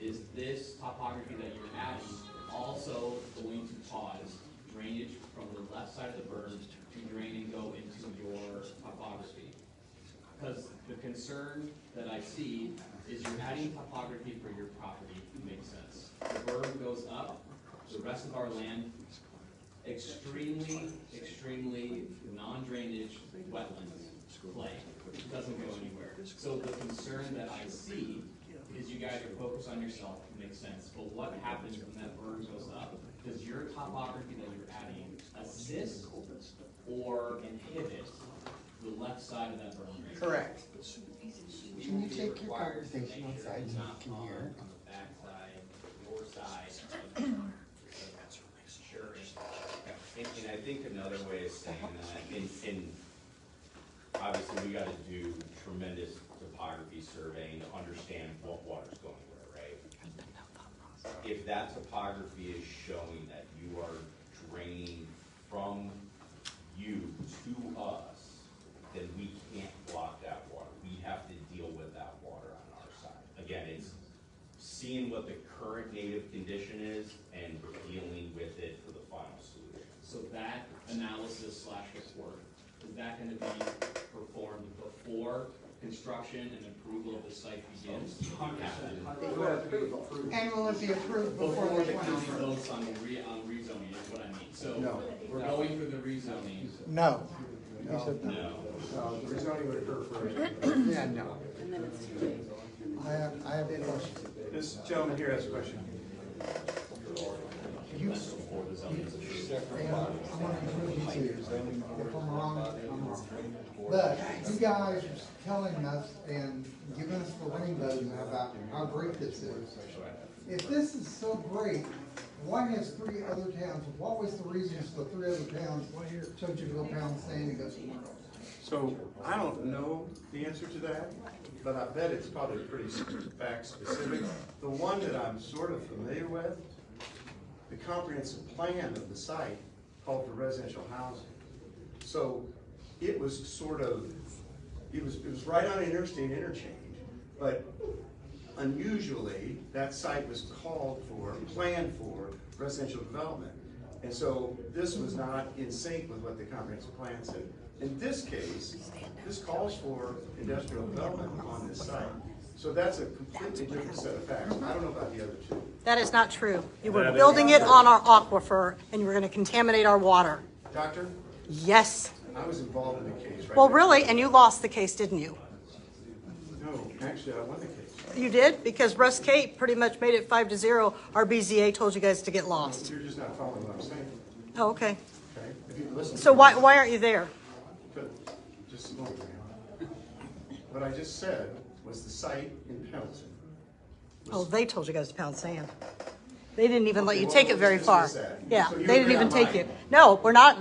is this topography that you're adding also going to cause drainage from the left side of the berm to drain and go into your topography? Because the concern that I see is you're adding topography for your property, makes sense. The berm goes up, the rest of our land, extremely non-drainage wetlands, clay, doesn't go anywhere. So the concern that I see is you guys are focused on yourself, makes sense. But what happens when that berm goes up? Does your topography that you're adding assist or inhibit the left side of that berm? Correct. Can you take your conversation outside so you can hear? On the back side, your side. Sure. And I think another way of saying that, and obviously we gotta do tremendous topography surveying to understand what water's going where, right? If that topography is showing that you are draining from you to us, then we can't block that water. We have to deal with that water on our side. Again, it's seeing what the current native condition is and dealing with it for the final solution. So that analysis / report, is that going to be performed before construction and approval of the site begins? And will it be approved before Before the the county 21st? votes on rezoning is what I mean. So No. we're going through the rezoning. No. No, the rezoning would occur first. Yeah, no. I have a question. This gentleman here has a question. You, if I'm wrong, I'm wrong. But you guys are telling us and giving us the rainbows about how great this is. If this is so great, why has 3 other towns, what was the reasons for 3 other towns told you to go pound sand and go somewhere else? So I don't know the answer to that, but I bet it's probably pretty fact specific. The one that I'm sort of familiar with, the comprehensive plan of the site called for residential housing. So it was sort of, it was right on an interstate interchange, but unusually that site was called for, planned for residential development. And so this was not in sync with what the comprehensive plan said. In this case, this calls for industrial development on this site. So that's a completely different set of facts. I don't know about the other 2. That is not true. You were building it on our aquifer and you were gonna contaminate our water. Doctor, Yes. I was involved in the case, right? Well, really, and you lost the case, didn't you? No, actually, I won the case. You did? Because Russ Kate pretty much made it 5-0. Our BZA told you guys to get lost. You're just not following what I'm saying, Oh, okay. okay? If you listen. So why aren't you there? But, just slow down. What I just said was the site in Pendleton. Oh, they told you guys to pound sand. They didn't even let Okay, you well, take it let's very dismiss far. that. Yeah, So they you didn't agree even on take mine. you. No, we're not,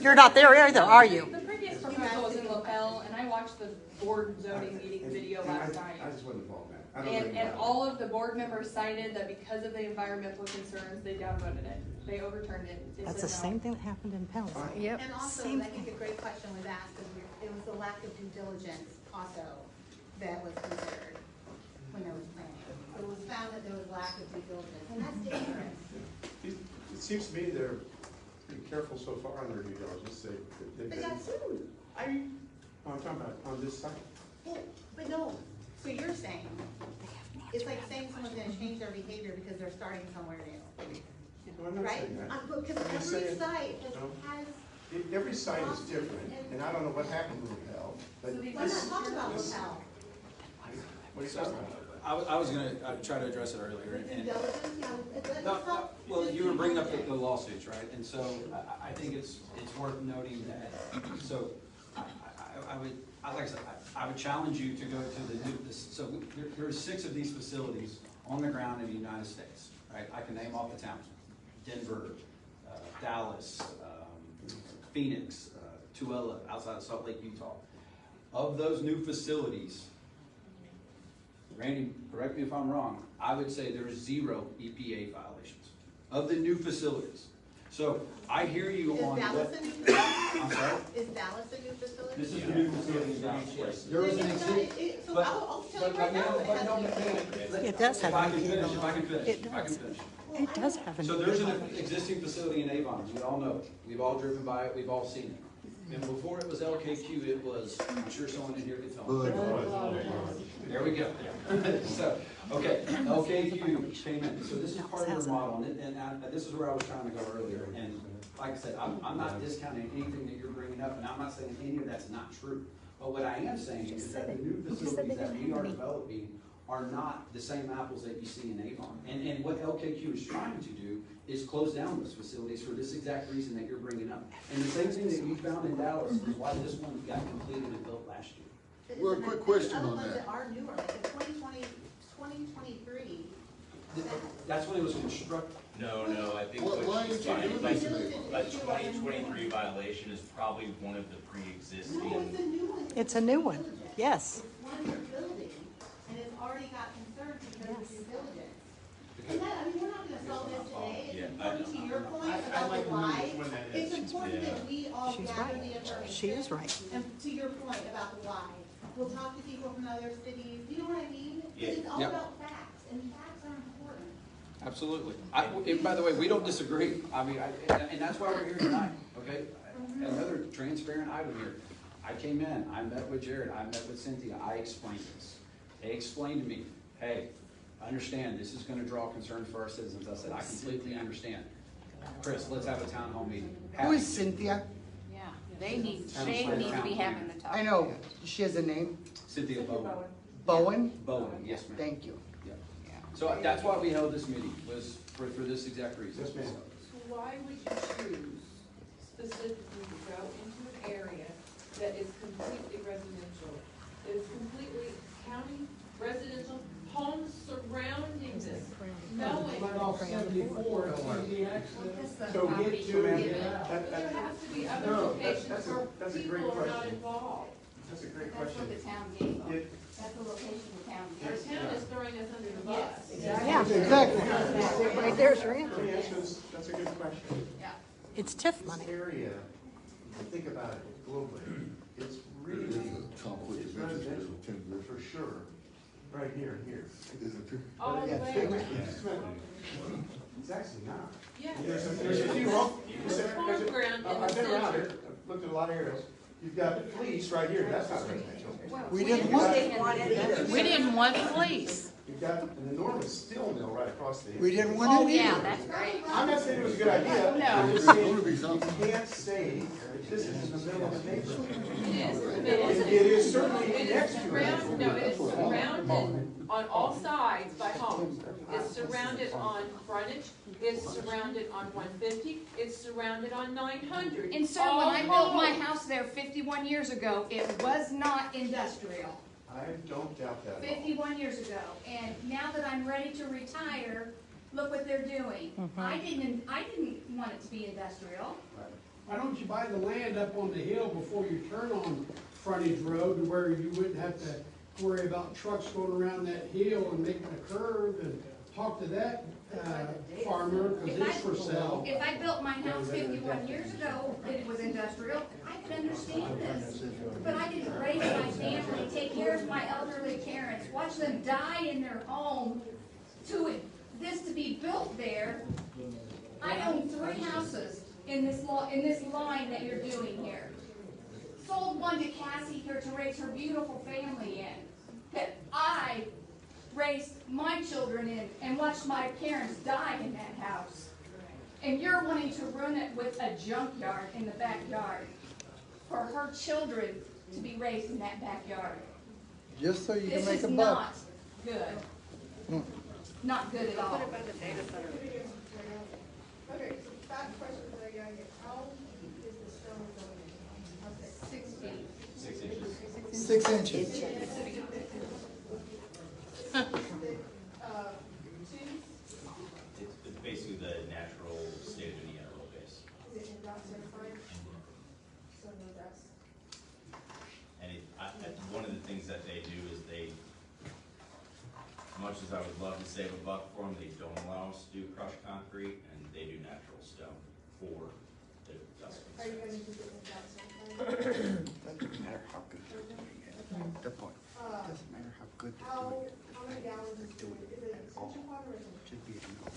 you're not there either, are you? The previous proposal was in Lapel, and I watched the board zoning meeting video last night. I just wasn't involved in that. I don't And, really and know. all of the board members cited that because of the environmental concerns, they downvoted it. They overturned it. They That's the said no. same thing that happened in Pendleton. Yep. And also, Same I think a great question was asked, it was the lack of due diligence also that was considered when there was planning. It was found that there was lack of due diligence, and that's dangerous. It seems to me they're pretty careful so far on their due diligence. They got sued. I'm talking about on this site. Well, but no, so you're saying, it's like saying someone's gonna change their behavior because they're starting somewhere new. No, I'm not Right? saying that. Because I'm just every saying- site no. has, Every site is different, and I don't know what happened to Lapel, but we're not talking about this- Lapel. What are you talking about? I was gonna try to address it earlier, Due and, diligence, yeah, let's no, talk. well, you were bringing up the lawsuits, right? And so I think it's worth noting that, so like I said, I would challenge you to go to the new, so there are 6 of these facilities on the ground in the United States, right? I can name off the towns: Denver, Dallas, Phoenix, Tooele, outside of Salt Lake, Utah. Of those new facilities, Randy, correct me if I'm wrong, I would say there's 0 EPA violations of the new facilities. So I hear you Is on Dallas what, a new facility? I'm sorry? Is Dallas a new facility? This is a new facility in Dallas. There is an So but- I'll tell you but right now, no, it but has no, an but EPA. no, It does have If I an can EPA finish, logo. if I can finish, It if I can does. finish. It does have an So there's an EPA. existing facility in Avon, we all know it. We've all driven by it, we've all seen it. And before it was LKQ, it was, I'm sure someone in here could tell me. There we go. So, okay, LKQ came in, so this is part of your model, and this is where I was trying to go earlier. And like I said, I'm not discounting anything that you're bringing up, and I'm not saying any of that's not true. But what I am saying is that the new facilities that we are developing are not the same apples that you see in Avon. And what LKQ is trying to do is close down those facilities for this exact reason that you're bringing up. And the same thing that you found in Dallas is why this one got completed and built last year. Well, a quick question Other on ones that. are newer, like the 2023. That's when it was constructed. No, I think Why what she's ain't you talking, doing like, this? a 2023 violation is probably one of the No, pre-existing. it's a new one. It's a new one, yes. It's one you're building, and it's already got concerns because of due diligence. And that, I mean, we're not gonna solve this today. It's important to your point about the why. It's important that we all She's gather right. the information. She is right. And to your point about the why, we'll talk to people from other cities, you know what I mean? Yeah. It's all Yep. about facts, and facts are important. Absolutely. And by the way, we don't disagree. I mean, and that's why we're here tonight, okay? Another transparent item here. I came in, I met with Jared, I met with Cynthia, I explained this. They explained to me, hey, understand, this is gonna draw concerns for our citizens. I said, I completely understand. Chris, let's have a town hall meeting. Who is Cynthia? Yeah, they need to be having the talk. I know, she has a name. Cynthia Bowen. Bowen? Bowen, yes, ma'am. Thank you. Yeah. So that's why we held this meeting, was for this exact reason. Yes, ma'am. So why would you choose specifically to go into an area that is completely residential? That is completely county residential, homes surrounding this, knowing. Right off 74, it's easy access. So get to it. There has to be other No, locations that's where a great people are not question. involved. That's a great That's what question. the town gave us. It- That's the location the town Our gave us. town is throwing us under the bus. Yeah, Exactly. right there's your Let answer. me answer this, that's a good question. Yeah. It's TIF This money. area, if you think about it globally, it's really, Conflict it's of interest residential, with 10 years. for sure, right here and here. Isn't it? All the Yeah, way it's- around. It's actually not. Yes. There's a few home. There's a farm ground in the I've been around center. it, I've looked at a lot of areas. You've got police right here, that's not residential. We didn't want it. We didn't want police. You've got an enormous steel mill right across the. We didn't want Oh, it yeah, either. that's great. I'm not saying it was a good idea. No. I'm just saying, you can't say that this is in the middle of the neighborhood. It is certainly next to it. No, it is surrounded on all sides by homes. It's surrounded on frontage, it's surrounded on 150, it's surrounded on 900. And sir, when I built my house there 51 years ago, it was not industrial. I don't doubt that at all. 51 years ago. And now that I'm ready to retire, look what they're doing. I didn't want it to be industrial. Why don't you buy the land up on the hill before you turn on frontage road where you wouldn't have to worry about trucks going around that hill and making a curve, and talk to that farmer, because it's for sale. If I built my house 51 years ago and it was industrial, I could understand this. But I didn't raise my family, take care of my elderly parents, watch them die in their home, this to be built there. I own 3 houses in this line that you're doing here. Sold one to Cassie here to raise her beautiful family in, that I raised my children in and watched my parents die in that house. And you're wanting to ruin it with a junkyard in the backyard for her children to be raised in that backyard. Just so you can This make is a buck. not good. Not good at all. What about the data center? Okay, so that question that I gotta get, how deep is the stone going in? Okay. 6 feet. 6 inches. 6 inches. It's basically the natural state of Indiana road base. Is it not certified? So no dust. And one of the things that they do is much as I would love to save a buck for them, they don't allow us to do crushed concrete, and they do natural stone for the dust Are you concerns. gonna do it without certified? Doesn't matter how good they're doing it. Good point. Doesn't matter how good they're doing it. How many gallons is it extension water or something? Should be a no.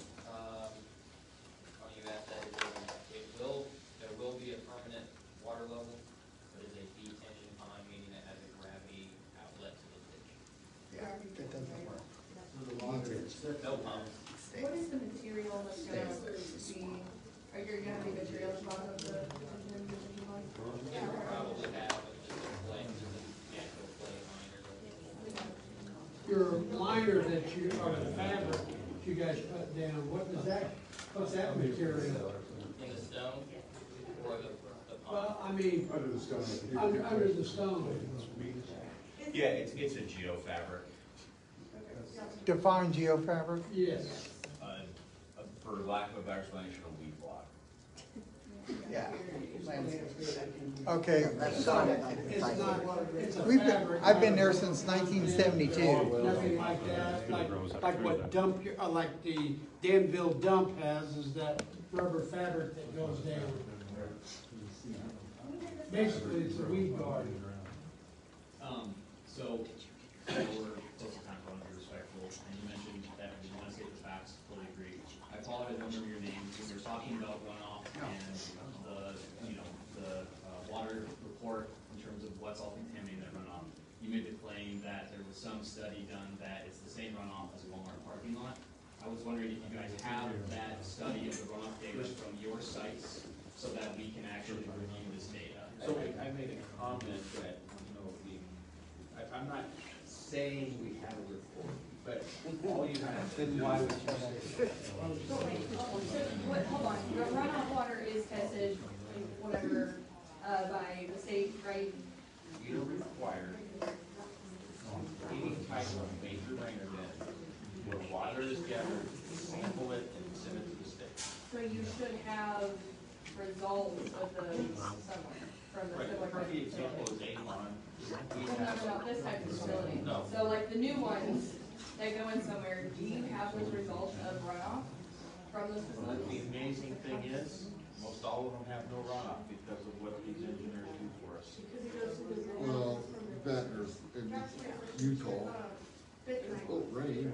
When you ask that, there will be a permanent water level, but it's a detention pond, meaning it has a gravity outlet to the ditch. Yeah, that doesn't work. No pump. What is the material that's gonna be, are you gonna have any material at the bottom of the detention pond? Yeah, we'll probably have just a clay, just a natural clay liner. Your liner that you, or the fabric you guys put down, what's that material? In the stone or the pond? Well, I mean, Under the stone. under the stone. Yeah, it's a geofabric. Define geofabric. Yes. For lack of a better explanation, a weed block. Yeah. Okay. It's not, it's a We've been, fabric. I've been there since 1972. Nothing like that, like what dump, like the Danville dump has, is that rubber fabric that goes down. Basically, it's a weed guard. So, we're close to time, I want to be respectful, and you mentioned that you want to state the facts, totally agree. I apologize, I don't remember your name, when we were talking about runoff and the water report in terms of what's all contaminated in that runoff. You made the claim that there was some study done that it's the same runoff as a Walmart parking lot. I was wondering if you guys have that study of the runoff data from your sites so that we can actually review this data. So I made a comment that, I'm not saying we have a report, but all you have to do. Hold on, the runoff water is tested, whatever, by the state, right? You're required on any type of major rain event where water is gathered, sample it and send it to the state. So you should have results of those somewhere from the Right, similar. perfect example is Avon. Not this type of facility. No. So like the new ones that go in somewhere, do you have those results of runoff from those facilities? The amazing thing is, most all of them have no runoff because of what these engineers do for us. Well, that in Utah, oh, rain.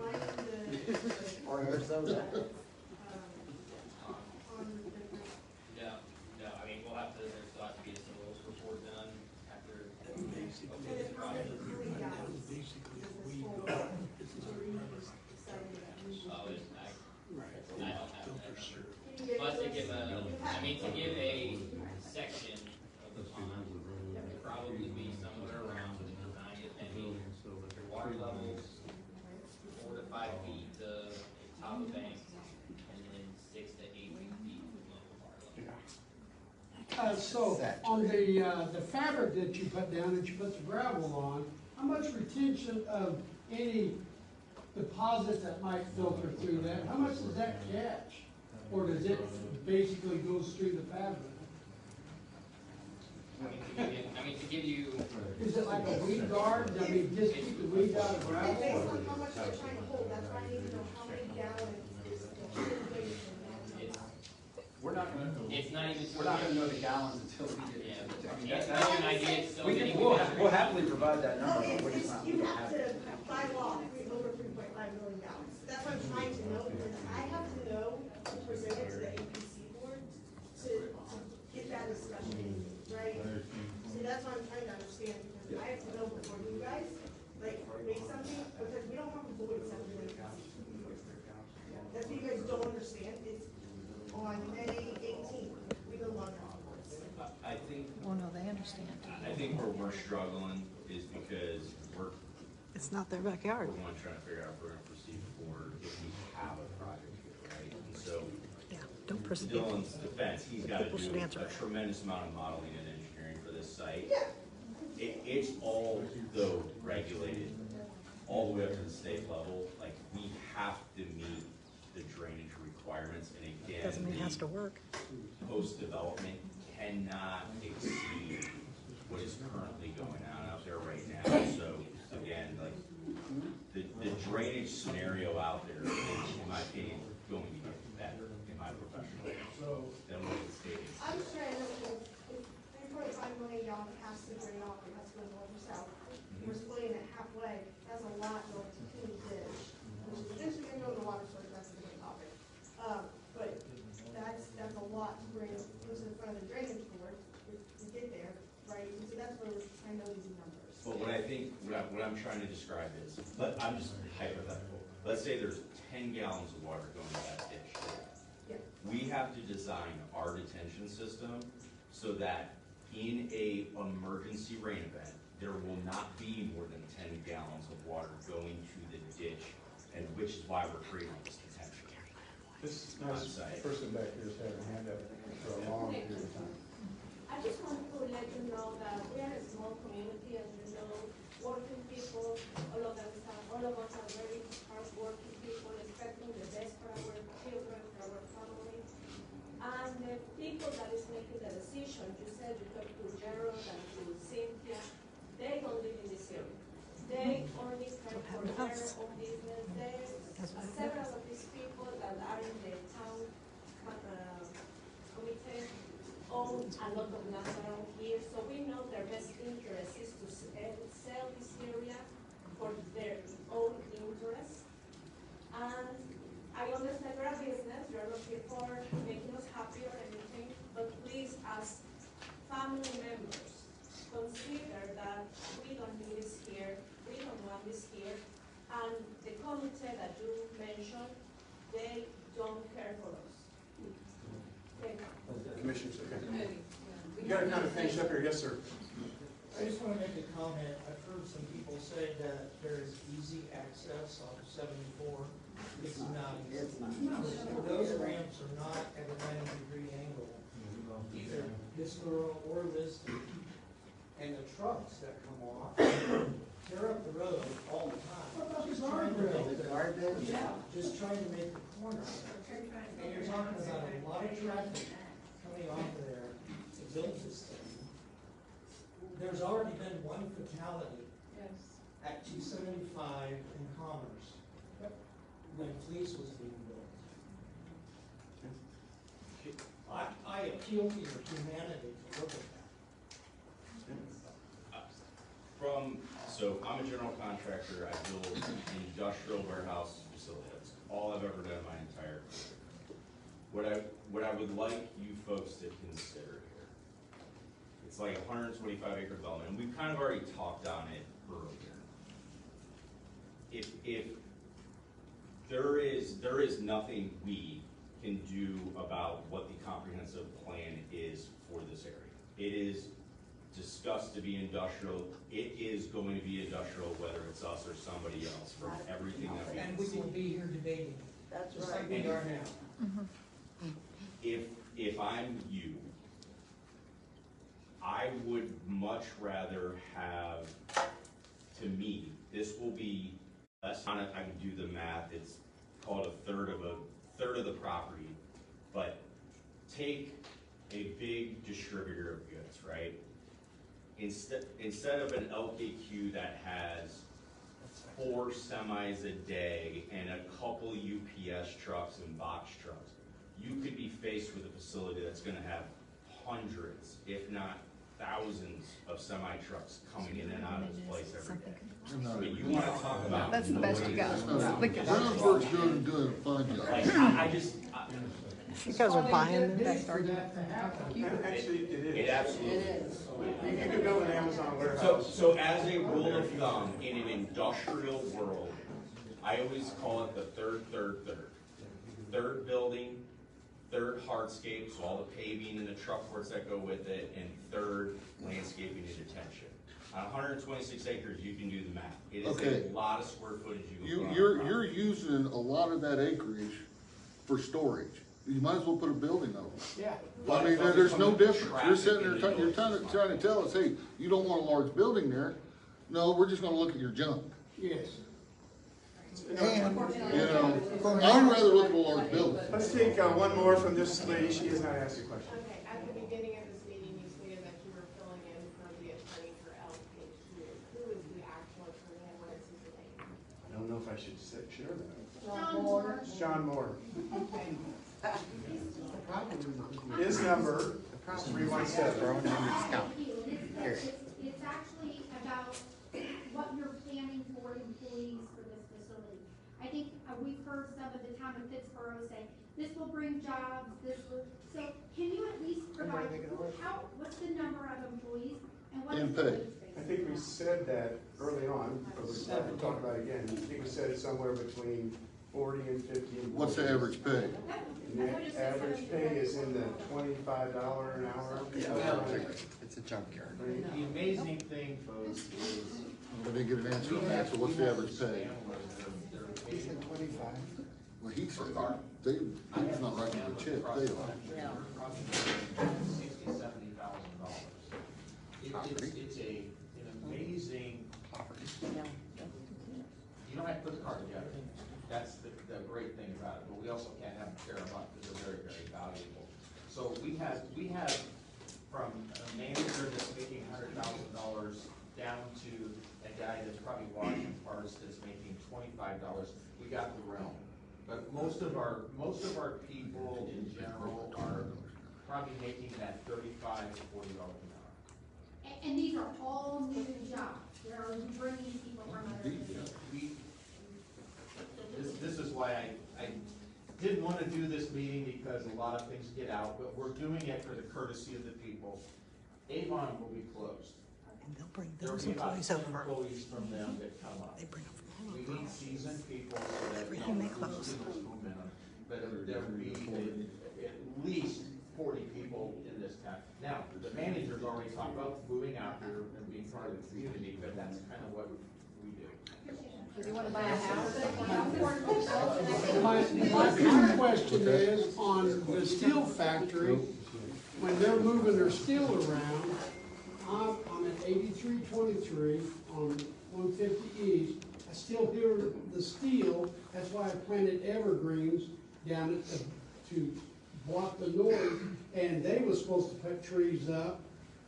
Or Arizona. No, I mean, we'll have to, there's got to be a soils report done after. Basically a weed guard. So, on the fabric that you put down, that you put the gravel on, how much retention of any deposit that might filter through that, how much does that catch? Or does it basically go through the fabric? I mean, to give you. Is it like a weed guard, I mean, just keep the weeds out of gravel? Based on how much they're trying to hold, that's why I need to know how many gallons is We're not gonna, It's not even. we're not gonna know the gallons until we get Yeah, it. I mean, it's that's, not an idea, it's so we many. can, we'll happily provide that number, No, but we're just it's, not. you we don't have it. to, by law, over 3.5 million gallons. That's what I'm trying to know, because I have to know to present it to the APC board to get that discussion, right? See, that's what I'm trying to understand, because I have to know before you guys, like, make something, because we don't have a void something like that. That's what you guys don't understand, it's on May 18th, we go on that. I think, Well, no, they understand. I think where we're struggling is because we're, It's not their backyard. one, trying to figure out if we're gonna proceed forward if we have a project here, right? And so, Yeah, don't proceed. Dylan's defense, he's gotta People should do answer a it. tremendous amount of modeling and engineering for this site. Yeah. It's all though regulated, all the way up to the state level, like, we have to meet the drainage requirements, and again, Doesn't mean it has to work. post-development cannot exceed what is currently going on out there right now. So again, like, the drainage scenario out there is, in my opinion, going to get better, in my professional opinion, than what the state is. I'm just trying to know if 3.5 million gallons has to drain off, it has to go north or south. We're splitting it halfway, that's a lot going to King's Ditch, which is eventually gonna go to the water source, that's a different topic. But that's a lot to bring into the front of the drainage board to get there, right? And so that's where we're trying to know these numbers. But what I think, what I'm trying to describe is, I'm just hypothetical. Let's say there's 10 gallons of water going to that ditch. Yeah. We have to design our detention system so that in a emergency rain event, there will not be more than 10 gallons of water going to the ditch, and which is why we're creating this detention. This person back here has had a hand up for a long period of time. I just want to let you know that we are a small community, as you know, working people, all of us are very hardworking people, expecting the best for our children, for our family. And the people that is making the decision, you said you talked to Gerald and to Cynthia, they don't live in this area. They only care for their own business. There's several of these people that are in the town committee own a lot of land around here, so we know their best interest is to sell this area for their own interest. And I understand you're a business, you're looking for making us happy or anything, but please, as family members, consider that we don't need this here, we don't want this here, and the committee that you mentioned, they don't care for us. Thank you. Commissioners, okay. You gotta kind of finish up here, yes, sir. I just want to make a comment. I've heard some people say that there is easy access on 74. It's not easy. Those ramps are not at a 90-degree angle, either this girl or this. And the trucks that come off, they're up the road all the time. Just trying to make the just trying to make the corner. And you're talking about a lot of traffic coming off of there to build this thing. There's already been one fatality at 275 in Commerce when Fleece was being built. I appeal to your humanity to look at that. So I'm a general contractor, I build industrial warehouse facilities. That's all I've ever done my entire career. What I would like you folks to consider here, it's like a 125 acre development, and we've kind of already talked on it earlier. If there is nothing we can do about what the comprehensive plan is for this area. It is discussed to be industrial. It is going to be industrial, whether it's us or somebody else, from everything that we. And we will be here debating. That's just like we are now. Mm-hmm. If I'm you, I would much rather have, to me, this will be less, I can do the math, it's called a third of the property, but take a big distributor of goods, right? Instead of an LKQ that has 4 semis a day and a couple UPS trucks and box trucks, you could be faced with a facility that's gonna have hundreds, if not thousands of semi trucks coming in and out of this place every day. I mean, you wanna talk about. That's the best you got. Brownsburg's doing a fine job. Like, You guys are buying this. Actually, it is. It absolutely is. You could build an Amazon warehouse. So as a rule of thumb, in an industrial world, I always call it the third. Third building, third hardscape, so all the paving and the truck ports that go with it, and third landscaping and detention. On 126 acres, you can do the math. It is Okay. a lot of square footage you can put on You're property. using a lot of that acreage for storage. You might as well put a building over it. Yeah. I mean, there's no difference. You're sitting there, you're trying to tell us, hey, you don't want a large building there. No, we're just gonna look at your junk. Yes. And, You know, I'd rather look at a large building. Let's take one more from this lady. She has not asked a question. Okay, at the beginning of this meeting, you stated that you were filling in for the attorney for LKQ. Who is the actual attorney and what is his name? I don't know if I should share that. John Moore. John Moore. Okay. His number is 317. It's actually about what you're planning for employees for this facility. I think we've heard some of the town of Pittsboro say, this will bring jobs, this will, so can you at least provide, what's the number of employees and what is the wage base? I think we said that early on, but we'll have to talk about it again. I think we said it's somewhere between 40 and 50 employees. What's the average pay? And the average pay is in the $25 an hour. It's a junkyard. The amazing thing, folks, is. I didn't get an answer on that, so what's the average pay? He said 25. Well, he said, he's not writing the check, they are. $60,000-$70,000. It's an amazing. You don't have to put the car together. That's the great thing about it, but we also can't have them tear them up because they're very, very valuable. So we have from a manager that's making $100,000 down to a guy that's probably washing parts that's making $25. We got the realm. But most of our people in general are probably making that $35 to $40 an hour. And these are all new jobs, they're bringing people from other places. This is why I didn't want to do this meeting because a lot of things get out, but we're doing it for the courtesy of the people. Avon will be closed. And they'll bring There'll those be about employees 10 over. employees from them that come up. They bring them from all We over. need seasoned people so that we Everything don't they close. lose this momentum. But there would be at least 40 people in this town. Now, the manager's already talked about moving out here and being part of the community, but that's kind of what we do. Do you wanna buy a house? My question is, on the steel factory, when they're moving their steel around, I'm at 8323 on 150 East, I still hear the steel, that's why I planted evergreens down at to block the noise, and they were supposed to put trees up,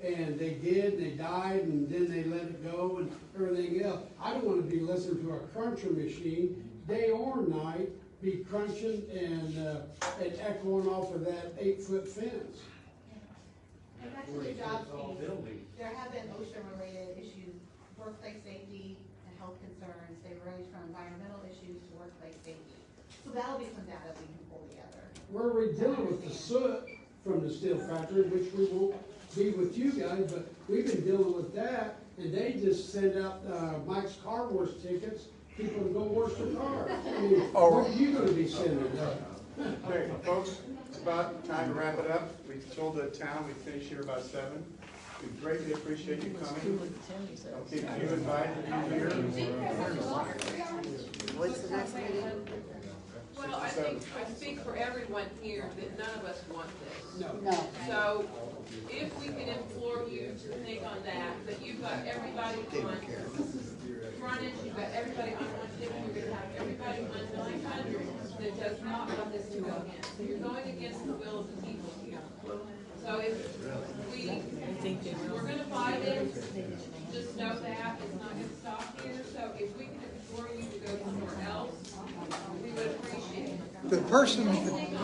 and they did, they died, and then they let it go and everything else. I don't wanna be listening to a cruncher machine, day or night, be crunching and echoing off of that 8-foot fence. And back to the job piece, there have been OSHA-related issues, workplace safety and health concerns. They range from environmental issues to workplace safety. So that'll be some data we can pull together. We're already dealing with the soot from the steel factory, which we won't be with you guys, but we've been dealing with that, and they just send out Mike's Car Wash tickets, people to go wash their car. I mean, what are you gonna be sending out? Okay, folks, it's about time to wrap it up. We told the town we'd finish here about 7. We greatly appreciate you coming. I'll keep you invited to be here. What's the next meeting? Well, I think I speak for everyone here that none of us want this. No. So if we can implore you to think on that you've got everybody on frontage, you've got everybody on 150, you're gonna have everybody on 900 that does not want this to go in. So you're going against the will of the people here. So if we're gonna fight it, just know that it's not gonna stop here. So if we can implore you to go somewhere else, we would appreciate it. The person that You're making a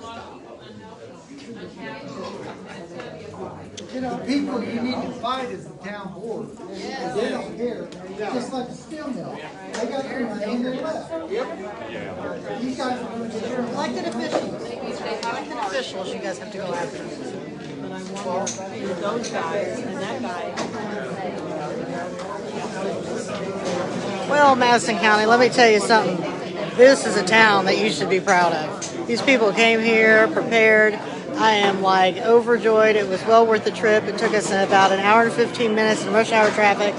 lot of people unhealthy, unhappy, and it's gonna be a fight. the people you need to fight is the town board. Because they don't care, just like the steel mill. They got their money and they left. These guys are gonna get their Elected officials, elected officials, you guys have to go after. But I wonder, those guys and that guy. Well, Madison County, let me tell you something. This is a town that you should be proud of. These people came here prepared. I am like overjoyed. It was well worth the trip. It took us about an hour and 15 minutes in rush hour traffic.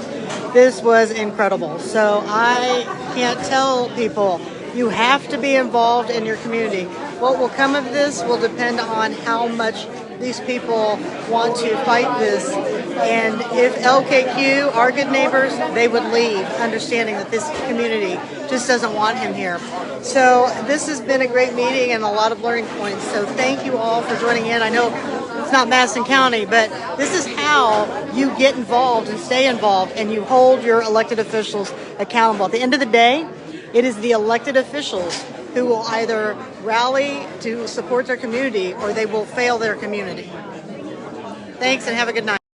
This was incredible. So I can't tell people, you have to be involved in your community. What will come of this will depend on how much these people want to fight this. And if LKQ are good neighbors, they would leave, understanding that this community just doesn't want him here. So this has been a great meeting and a lot of learning points. So thank you all for joining in. I know it's not Madison County, but this is how you get involved and stay involved, and you hold your elected officials accountable. At the end of the day, it is the elected officials who will either rally to support their community or they will fail their community. Thanks and have a good night.